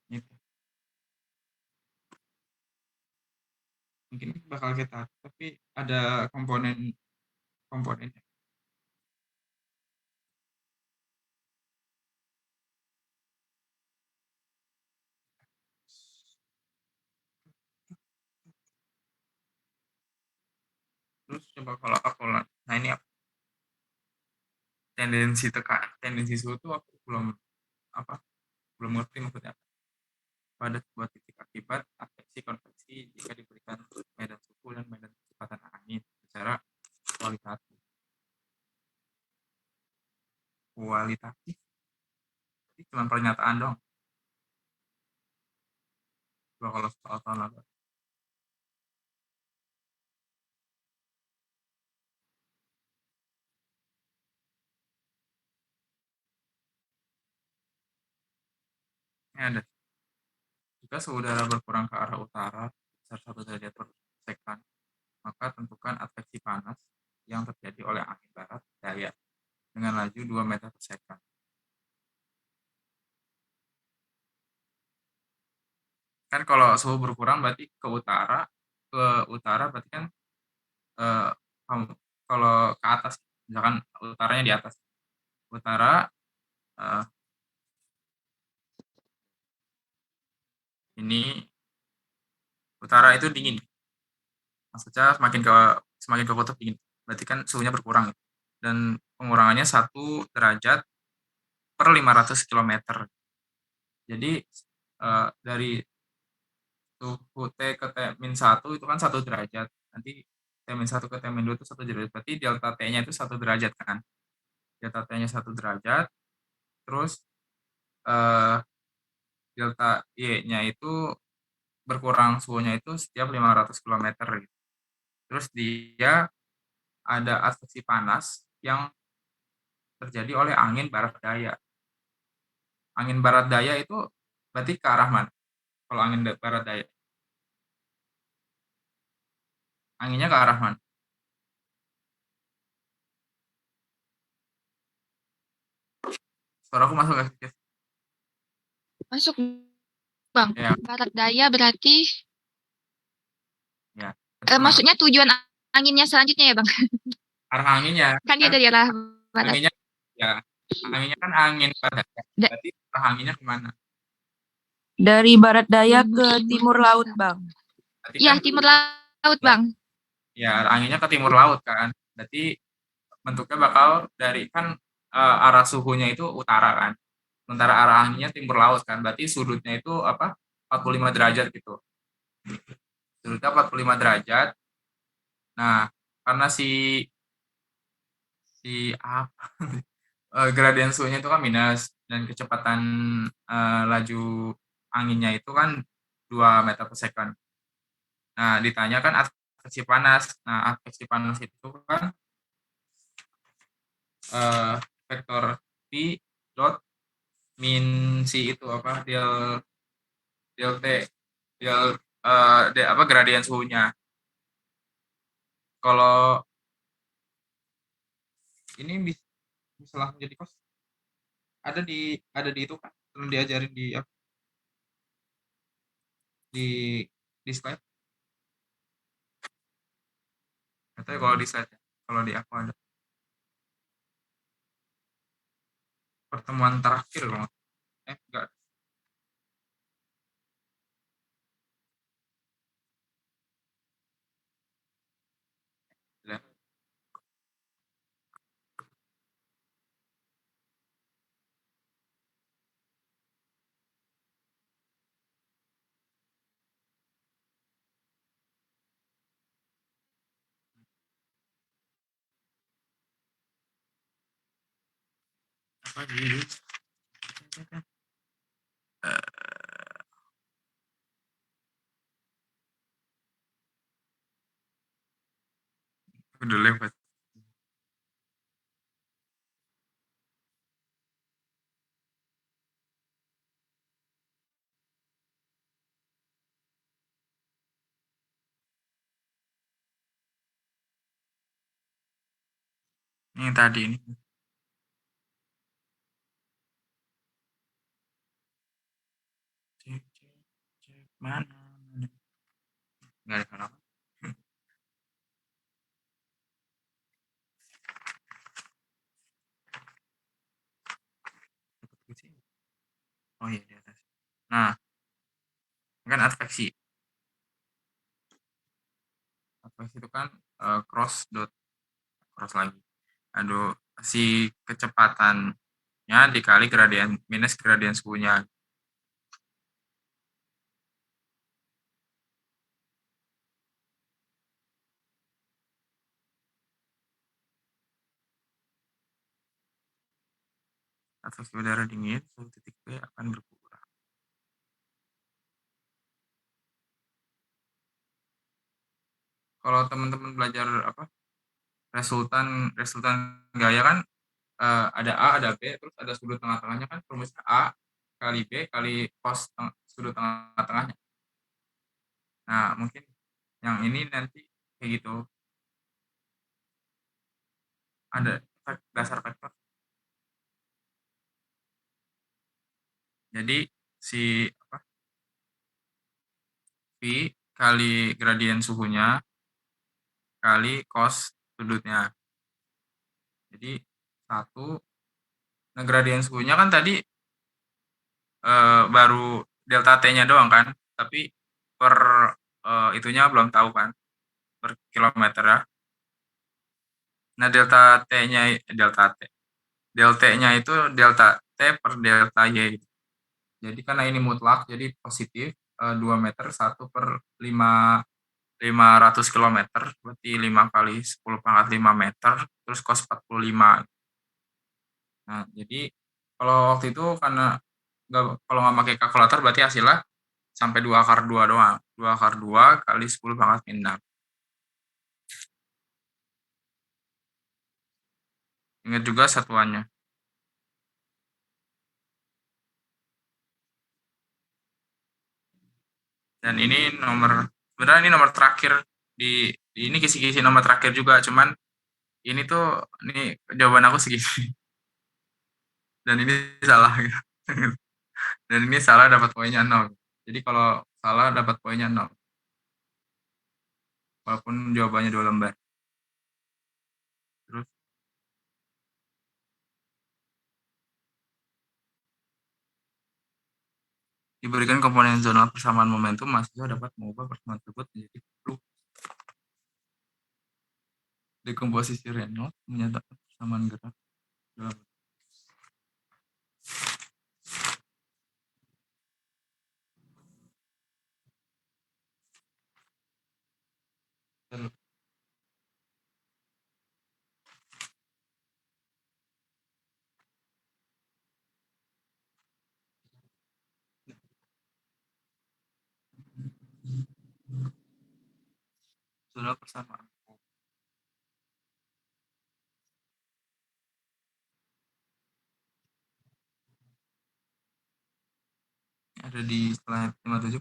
Gitu. Mungkin bakal kita, tapi ada komponennya. Terus coba kalau aku, nah ini apa? Tendensi suhu tuh aku belum ngerti maksudnya. pada sebuah titik akibat adveksi konveksi jika diberikan medan suhu dan medan kecepatan angin secara kualitatif. Kualitatif itu cuma pernyataan dong. Coba kalau soal tahun lalu. Ini ada. Jika suhu udara berkurang ke arah utara sebesar 1 derajat per second, maka tentukan adveksi panas yang terjadi oleh angin barat daya dengan laju 2 meter per second. Kan kalau suhu berkurang berarti ke utara berarti kan kalau ke atas, misalkan utaranya di atas, utara ini utara itu dingin, maksudnya semakin ke kutub dingin, berarti kan suhunya berkurang dan pengurangannya 1 derajat per 500 km. Jadi dari suhu T ke T-1 itu kan 1 derajat, nanti T-1 ke T-2 itu 1 derajat, berarti delta T-nya itu 1 derajat kan, delta T-nya 1 derajat, terus delta Y-nya itu berkurang suhunya itu setiap 500 km gitu. Terus dia ada adveksi panas yang terjadi oleh angin barat daya. Angin barat daya itu berarti ke arah mana? Kalau angin barat daya, anginnya ke arah mana? Suaraku masuk ke Masuk, Bang. ya, Barat daya berarti ya. maksudnya tujuan anginnya selanjutnya ya, Bang? Arah anginnya Kan dia kan dari arah barat. anginnya ya anginnya kan angin barat. Berarti arah anginnya kemana? Dari barat daya ke timur laut, Bang. Berarti Iya, kan timur laut, Bang. ya arah anginnya ke timur laut kan. Berarti bentuknya bakal dari kan arah suhunya itu utara kan. Sementara arah anginnya timur laut kan. Berarti sudutnya itu apa? 45 derajat gitu. Sudutnya 45 derajat. Nah, karena si apa? Gradien suhunya itu kan minus dan kecepatan laju anginnya itu kan 2 meter per second. Nah, ditanyakan adveksi panas. Nah, adveksi panas itu kan vektor V dot min si itu apa del del T del apa gradien suhunya. Kalau ini bisa langsung jadi kos ada di itu kan belum diajarin di slide. Katanya kalau di slide ya. Kalau di aku ada pertemuan terakhir loh. Enggak. Apa di udah lewat. Ini tadi ini. Cek, mana? Enggak ada halaman. Oh iya di atas. Nah, kan adveksi. Adveksi itu kan cross lagi. Aduh, si kecepatannya dikali gradien minus gradien suhunya. atau suhu udara dingin, suhu titik P akan berkurang. Kalau teman-teman belajar resultan gaya kan ada A, ada B, terus ada sudut tengah-tengahnya kan rumusnya A kali B kali cos sudut tengah-tengahnya. Nah, mungkin yang ini nanti kayak gitu. Ada dasar vektor. Jadi si V kali gradien suhunya kali cos sudutnya. Jadi 1. Nah, gradien suhunya kan tadi baru delta T-nya doang kan, tapi per itunya belum tahu kan, per kilometer ya. Nah, delta T-nya itu delta T per delta Y. Jadi karena ini mutlak, jadi positif 2 meter 1 per 500 kilometer, berarti 5 kali 10 pangkat 5 meter, terus cos 45. Nah, jadi kalau waktu itu karena kalau nggak pakai kalkulator berarti hasilnya sampai 2 akar 2 doang. 2 akar 2 kali 10 pangkat 6. Ingat juga satuannya. Dan ini sebenarnya ini nomor terakhir ini kisi-kisi nomor terakhir juga, cuman ini tuh jawaban aku segini. Dan ini salah gitu. Dan ini salah dapat poinnya 0. Jadi kalau salah dapat poinnya 0. Walaupun jawabannya 2 lembar. Terus diberikan komponen zonal persamaan momentum, mahasiswa dapat mengubah persamaan tersebut menjadi grup. Dekomposisi Reynolds menyatakan persamaan gerak dalam zonal persamaan. Ada di slide 57.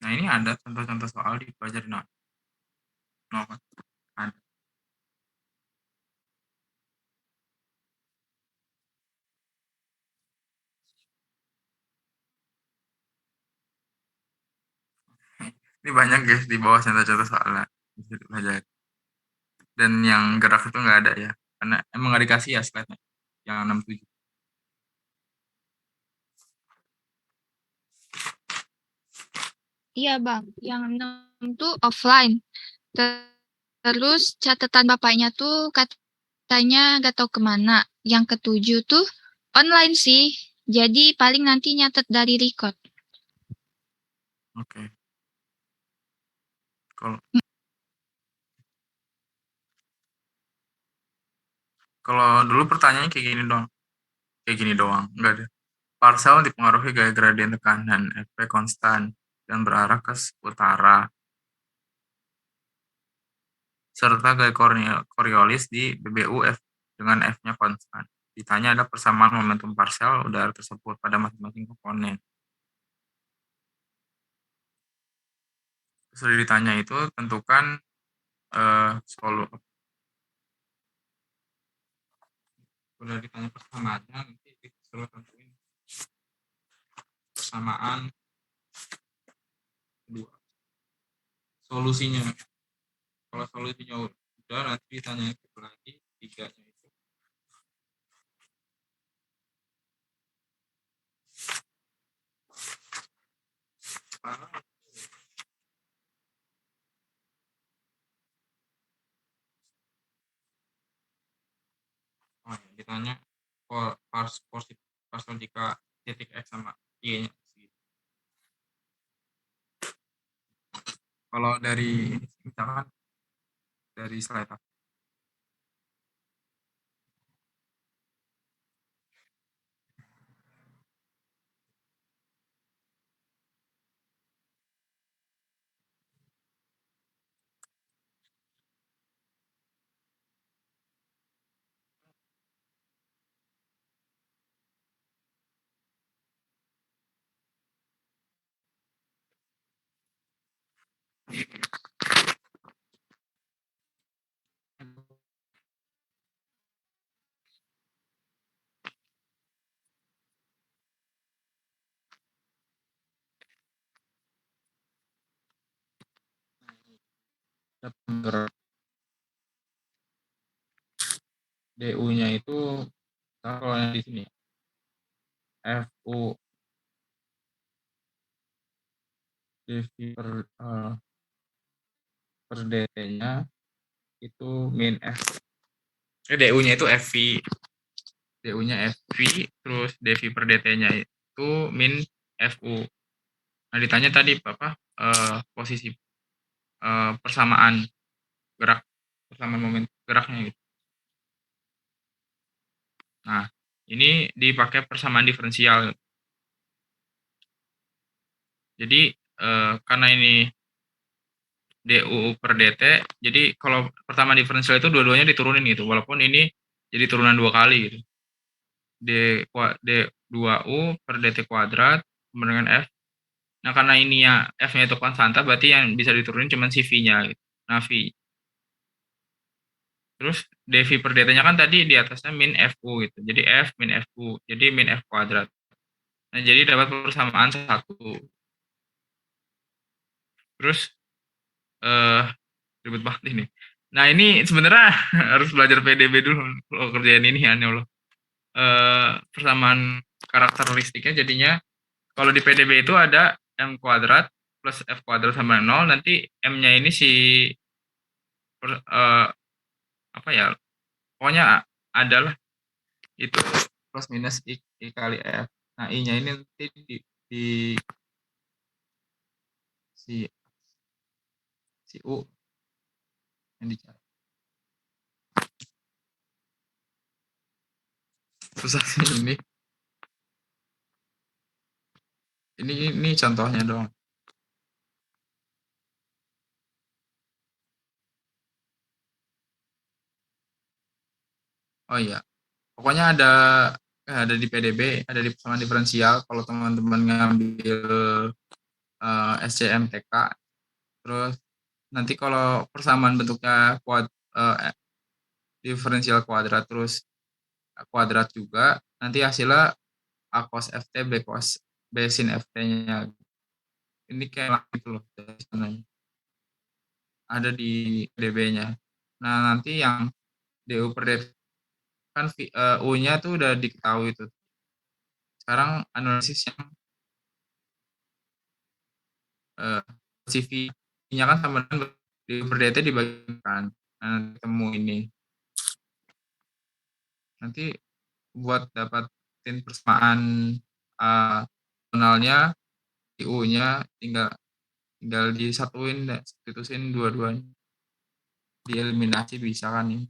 Nah, ini ada contoh-contoh soal di pelajaran no, ada. Ini banyak guys di bawah contoh-contoh soalnya bisa dipelajari. Dan yang graf itu nggak ada ya, karena emang nggak dikasih ya slide-nya yang 67. Iya bang, yang 6 tuh offline. Terus catatan bapaknya tuh katanya gak tahu kemana. Yang ke-7 tuh online sih. Jadi paling nanti nyatet dari record. Oke. Kalau dulu pertanyaannya kayak gini doang. Nggak ada. Parsel dipengaruhi gaya gradien tekanan, Fp konstan, dan berarah ke utara. Serta gaya Coriolis di BBU F dengan F-nya konstan. Ditanya ada persamaan momentum parsel udara tersebut pada masing-masing komponen. Sudah ditanya itu tentukan udah ditanya persamaannya, nanti disuruh tentuin persamaan kedua solusinya. Kalau solusinya udah, nanti ditanya lagi tiganya itu. pas logika titik X sama Y-nya. Kalau dari misalkan dari slide aku, DU-nya itu kalau yang di sini FU per DT-nya itu min F. DU-nya itu FV. DU-nya FV, terus DV per DT-nya itu min FU. Nah, ditanya tadi apa posisi persamaan gerak, persamaan momen geraknya gitu. Nah, ini dipakai persamaan diferensial. Jadi karena ini DU per DT, jadi kalau persamaan diferensial itu dua-duanya diturunin gitu, walaupun ini jadi turunan 2 kali gitu. D2U per DT kuadrat sama dengan F. Nah, karena ini ya F-nya itu konstanta, berarti yang bisa diturunin cuma si V-nya gitu. Nah, V. Terus dV per DT-nya kan tadi di atasnya min FU gitu. Jadi F min FU. Jadi min F kuadrat. Nah, jadi dapat persamaan 1. Terus ribet banget ini. Nah, ini sebenarnya harus belajar PDB dulu kalau kerjain ini ya Allah. Persamaan karakteristiknya jadinya kalau di PDB itu ada M kuadrat plus F kuadrat sama 0, nanti M-nya ini apa ya, pokoknya adalah itu plus minus I kali F. Nah, I-nya ini nanti di si U yang dicari. Susah sih ini. Ini contohnya dong. Oh iya, pokoknya ada di PDB, ada di persamaan diferensial. Kalau teman-teman ngambil SCMTK, terus nanti kalau persamaan bentuknya diferensial kuadrat terus kuadrat juga, nanti hasilnya A cos FT B sin FT-nya. Ini kayak gitu loh dari sananya. Ada di PDB-nya. Nah, nanti yang DU per DT kan U-nya tuh udah diketahui tuh. Sekarang analisis yang CV-nya kan sama dengan DU per DT dibagikan. Nah, ketemu ini. Nanti buat dapatin persamaan tonalnya di U-nya tinggal disatuin, substitusin dua-duanya. Dieliminasi bisa kan ini.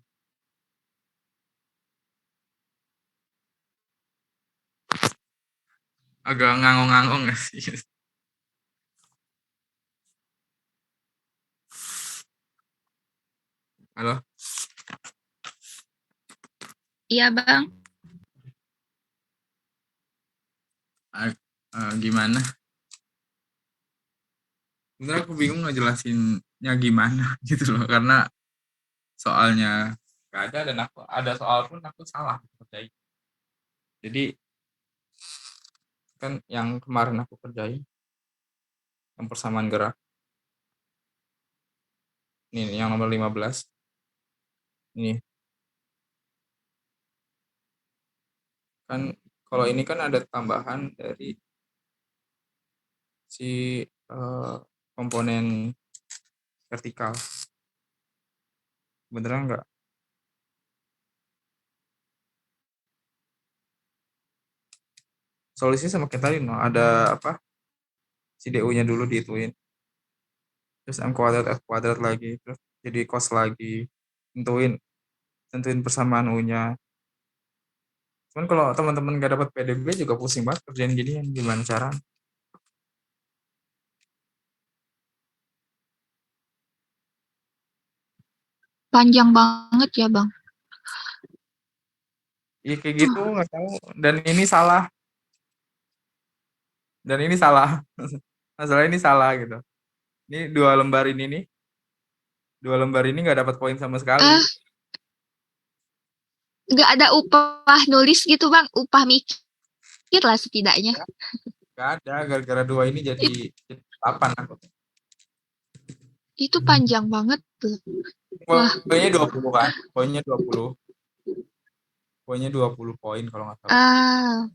Agak ngangong-ngangong nggak sih? Halo? Iya, Bang. Gimana? Sebenarnya aku bingung ngejelasinnya gimana gitu loh, karena soalnya nggak ada dan aku ada soal pun aku salah kerjain. Jadi kan yang kemarin aku kerjain yang persamaan gerak ini yang nomor 15 ini kan, kalau ini kan ada tambahan dari si komponen vertikal, beneran nggak? Solusinya sama kayak tadi, no. Ada apa? Si DU-nya dulu dihituin. Terus M kuadrat F kuadrat lagi. Terus jadi cos lagi. Tentuin tentuin persamaan U-nya. Cuman kalau teman-teman gak dapat PDB juga pusing banget kerjain ginian. Gimana cara? Panjang banget ya, Bang. Iya kayak gitu nggak tahu. Dan ini salah. Dan ini salah. Masalah ini salah gitu. Ini dua lembar ini nih. Dua lembar ini nggak dapat poin sama sekali. Ah, nggak ada upah nulis gitu, Bang. Upah mikir lah setidaknya. Nggak ada. Gara-gara dua ini jadi 8 aku. Itu panjang banget tuh. Wah. Poinnya 20 kan? Poinnya 20. Poinnya 20 poin kalau nggak salah. Ah,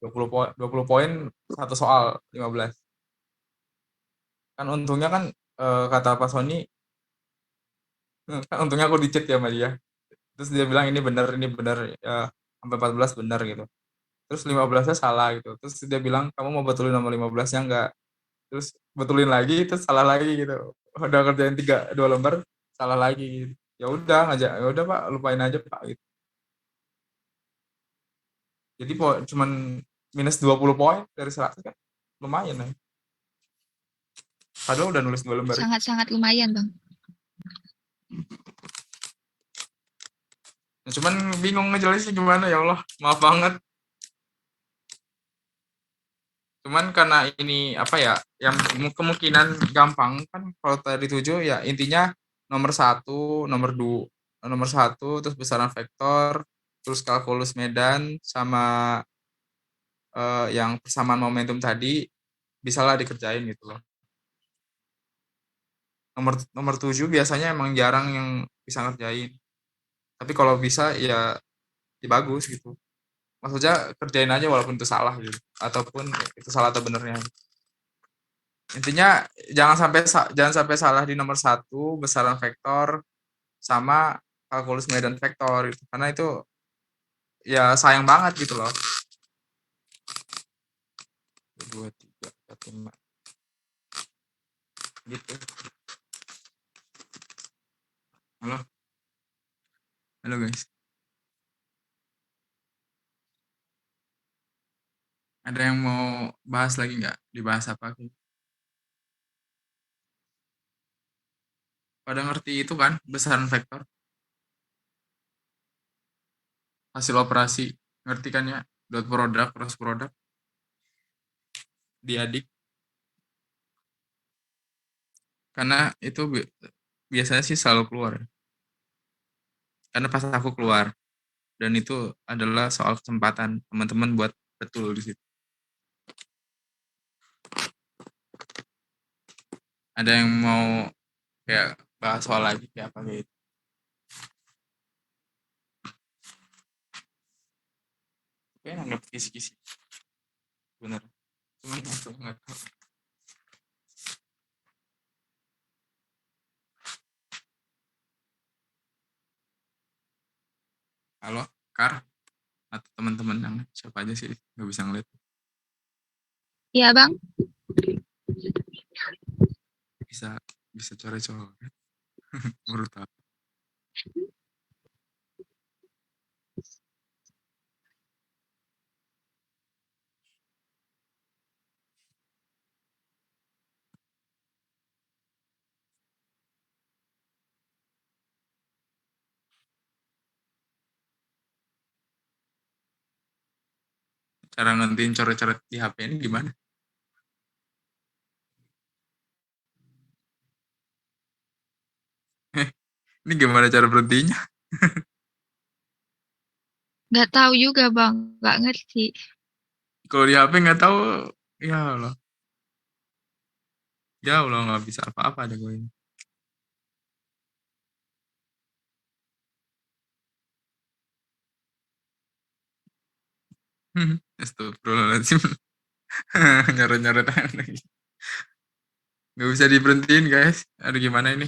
20 poin satu soal 15. Kan untungnya kan kata Pak Sony, kan untungnya aku di-chat ya sama dia. Terus dia bilang ini benar ya, sampai 14 benar gitu. Terus 15-nya salah gitu. Terus dia bilang kamu mau betulin nomor 15-nya enggak? Terus betulin lagi terus salah lagi gitu. Udah kerjain 2 lembar salah lagi gitu. Ya udah ngajak, ya udah Pak, lupain aja Pak gitu. Jadi cuman minus 20 poin dari 100 kan. Lumayan ya. Padahal udah nulis 2 lembar. sangat-sangat lumayan, Bang. Ya, cuman bingung ngejelasin gimana ya Allah. Maaf banget. Cuman karena ini apa ya, yang kemungkinan gampang kan kalau tadi 7 ya intinya nomor 1, nomor 1 terus besaran vektor, terus kalkulus medan sama yang persamaan momentum tadi bisalah dikerjain gitu loh. Nomor 7 biasanya emang jarang yang bisa ngerjain. Tapi kalau bisa ya bagus gitu. Maksudnya kerjain aja walaupun itu salah gitu. Ataupun itu salah atau benernya. Intinya jangan sampai salah di nomor 1 besaran vektor sama kalkulus medan vektor gitu. Karena itu ya sayang banget gitu loh. 2 3 4 5 gitu. Halo. Halo guys. Ada yang mau bahas lagi nggak? Dibahas apa? Pada ngerti itu kan besaran vektor hasil operasi, ngerti kan ya? Dot product, cross product, diadik. Karena itu biasanya sih selalu keluar. Karena pas aku keluar dan itu adalah soal kesempatan teman-teman buat betul di situ. Ada yang mau kayak bahas soal lagi kayak apa gitu? Kayak nggak kisi-kisi. Bener. Cuman aku nggak tahu. Halo, Kar atau teman-teman yang siapa aja sih nggak bisa ngeliat. Iya, Bang. Bisa bisa coret-coret. Menurut aku. Cara ngentiin coret-coret di HP ini gimana? Ini gimana cara berhentinya? Nggak tahu juga, Bang. Nggak ngerti. Kalau di HP nggak tahu, ya Allah. Ya Allah nggak bisa apa-apa ada gue ini. Astagfirullahaladzim. Nyoret-nyoret lagi. Nggak bisa diberhentiin guys. Aduh gimana ini?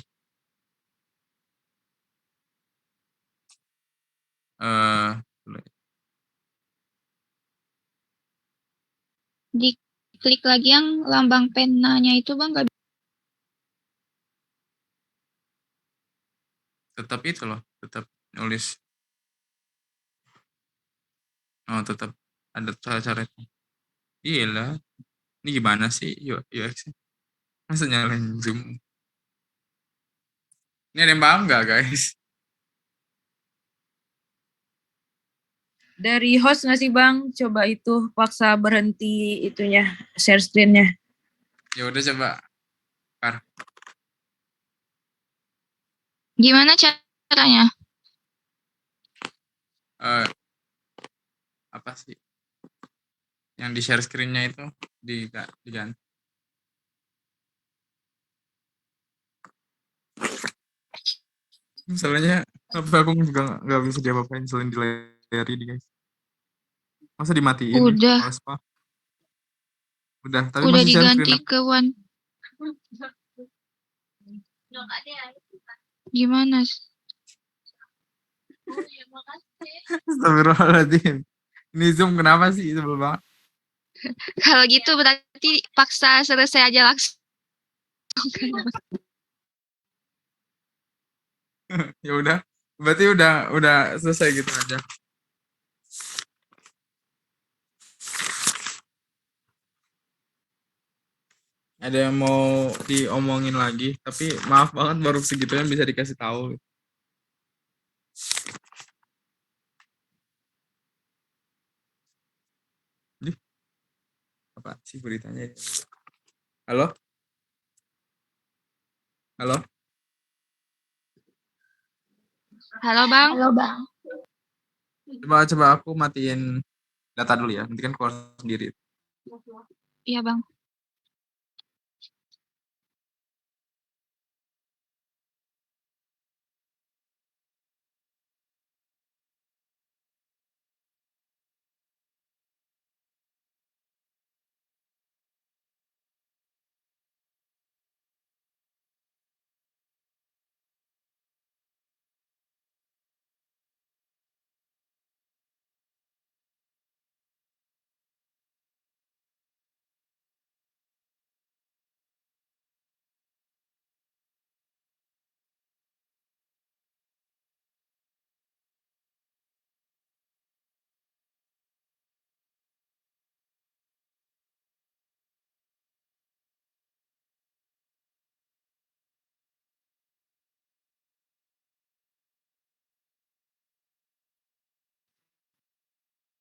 Eh Diklik lagi yang lambang penanya itu Bang, nggak Tetap itu loh, tetap nulis. Oh, tetap ada cara-cara itu. Iya lah. Ini gimana sih UX? Masa nyalain Zoom? Ini ada yang paham nggak, guys? Dari host nggak sih Bang? Coba itu paksa berhenti itunya, share screen-nya. Ya udah coba. Kar. gimana caranya? Eh, apa sih? Yang di share screen-nya itu diganti. Masalahnya apa aku juga nggak bisa diapa-apain selain di layar ini, guys. Masa dimatiin? Udah, Males pak. Udah, tapi udah masih share screen diganti aku. ke one. Gimana? Astagfirullahaladzim. Ini Zoom kenapa sih sebel banget? Kalau gitu berarti paksa selesai aja langsung. Ya udah, berarti udah selesai gitu aja. Ada yang mau diomongin lagi, tapi maaf banget baru segitu yang bisa dikasih tahu. Jadi, apa sih beritanya? Halo? Halo? Halo Bang. Coba aku matiin data dulu ya, nanti kan keluar sendiri. Iya Bang.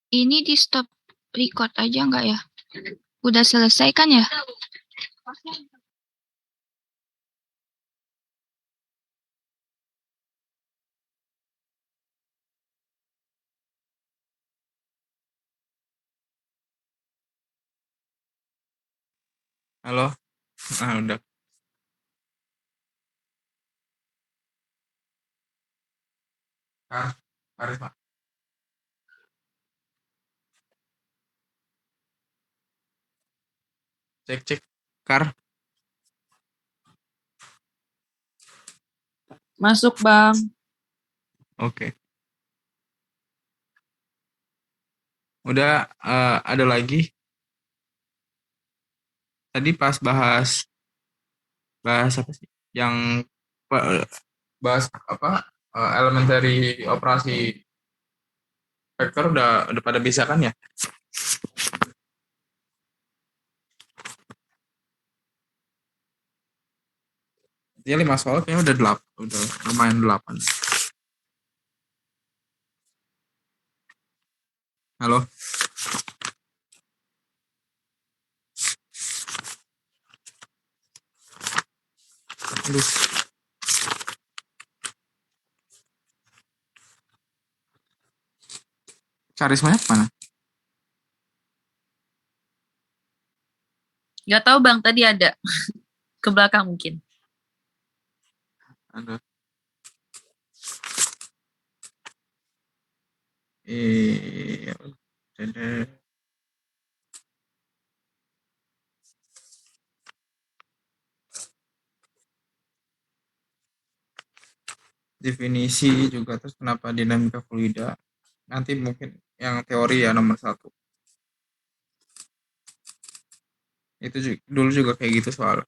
Ini di stop record aja nggak ya? Udah selesai kan ya? Halo? Ah, udah. Pak. Cek. Kar. Masuk Bang. Oke. Udah ada lagi. Tadi pas bahas apa sih? Yang bahas apa? Elemen dari operasi vektor udah pada bisa kan ya? Dia 5 soal kayaknya udah lumayan 8. Halo? Aduh. Cari semuanya mana? Gak tahu Bang, tadi ada. Ke belakang mungkin. Ada. Definisi juga, terus kenapa dinamika fluida, nanti mungkin yang teori ya nomor 1. Itu dulu juga kayak gitu soal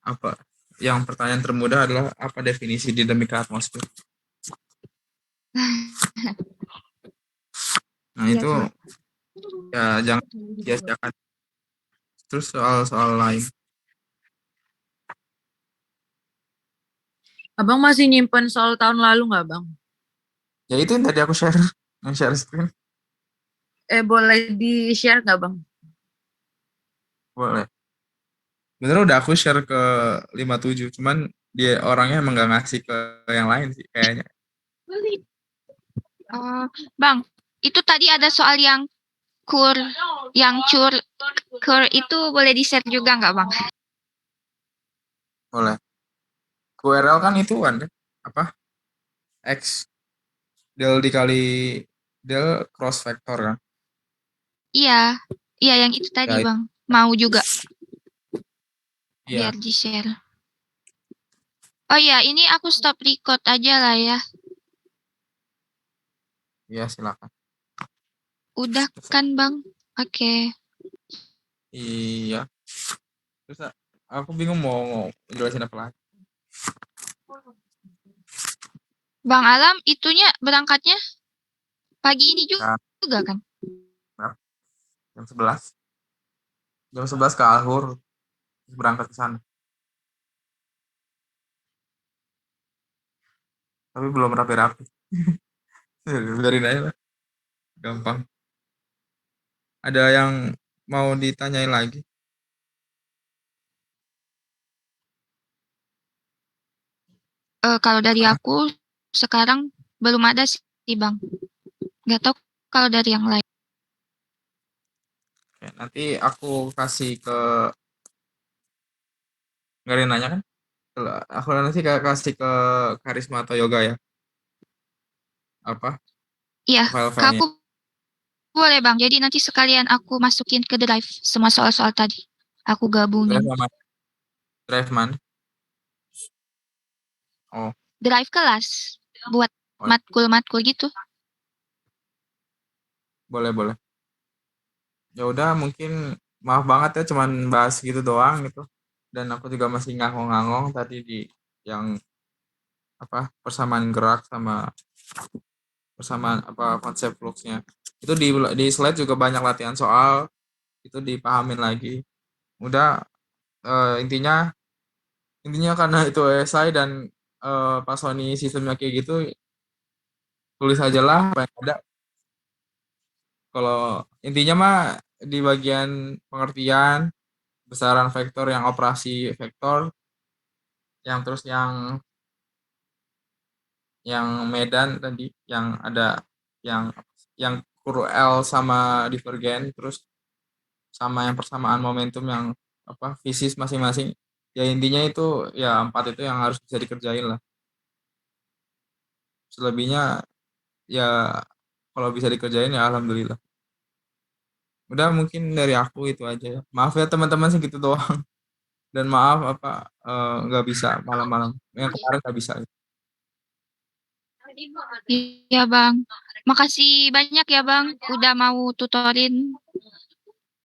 apa yang pertanyaan termudah adalah apa definisi dinamika atmosfer. Nah Iya itu sih. ya jangan sia-siakan. Terus soal-soal lain. Abang masih nyimpen soal tahun lalu nggak, Bang? Ya itu yang tadi aku share, yang share screen. Boleh di-share nggak, Bang? Boleh. Bener udah aku share ke 57, cuman dia orangnya emang gak ngasih ke yang lain sih kayaknya. Oh, Bang, itu tadi ada soal yang kur, yang kur itu boleh di-share juga nggak, Bang? Boleh. QRL kan itu kan apa? X del dikali del cross vector kan. Iya, iya yang itu tadi, Ya, Bang. Mau juga iya, biar di-share. Oh iya, ini aku stop record aja lah ya. iya silakan. Udah kan, Bang? Oke. Iya. Terus aku bingung mau jelasin apa lagi. Bang Alam, itunya berangkatnya pagi ini Nah, juga kan? jam 11. Jam 11 ke Alhur berangkat ke sana. Tapi belum rapi-rapi. Biarin aja lah. Gampang. Ada yang mau ditanyain lagi? Kalau dari aku sekarang belum ada sih, Bang. Nggak tahu kalau dari yang lain. Oke, nanti aku kasih ke nggak ada yang nanya kan? Aku nanti kasih ke Karisma atau Yoga ya. Apa Iya, ke file-filenya? aku boleh, Bang. Jadi nanti sekalian aku masukin ke drive semua soal-soal tadi. Aku Drive gabungin. mana? Drive mana? Oh, Drive kelas buat oh, matkul-matkul gitu. boleh boleh. Ya udah mungkin maaf banget ya cuman bahas gitu doang gitu. Dan aku juga masih ngangong-ngangong tadi di yang apa persamaan gerak sama persamaan apa konsep fluxnya. Itu di slide juga banyak latihan soal itu dipahamin lagi. Udah intinya karena itu esai dan Pak Sony sistemnya kayak gitu tulis aja lah apa yang ada. Kalau intinya mah di bagian pengertian besaran vektor yang operasi vektor yang terus yang medan tadi yang ada yang kur L sama divergen terus sama yang persamaan momentum yang apa fisis masing-masing ya intinya itu ya 4 itu yang harus bisa dikerjain lah selebihnya ya kalau bisa dikerjain ya alhamdulillah udah mungkin dari aku itu aja ya maaf ya teman-teman segitu doang dan maaf apa nggak bisa malam-malam yang kemarin nggak bisa. Iya, Bang. Makasih banyak ya, Bang. Udah mau tutorin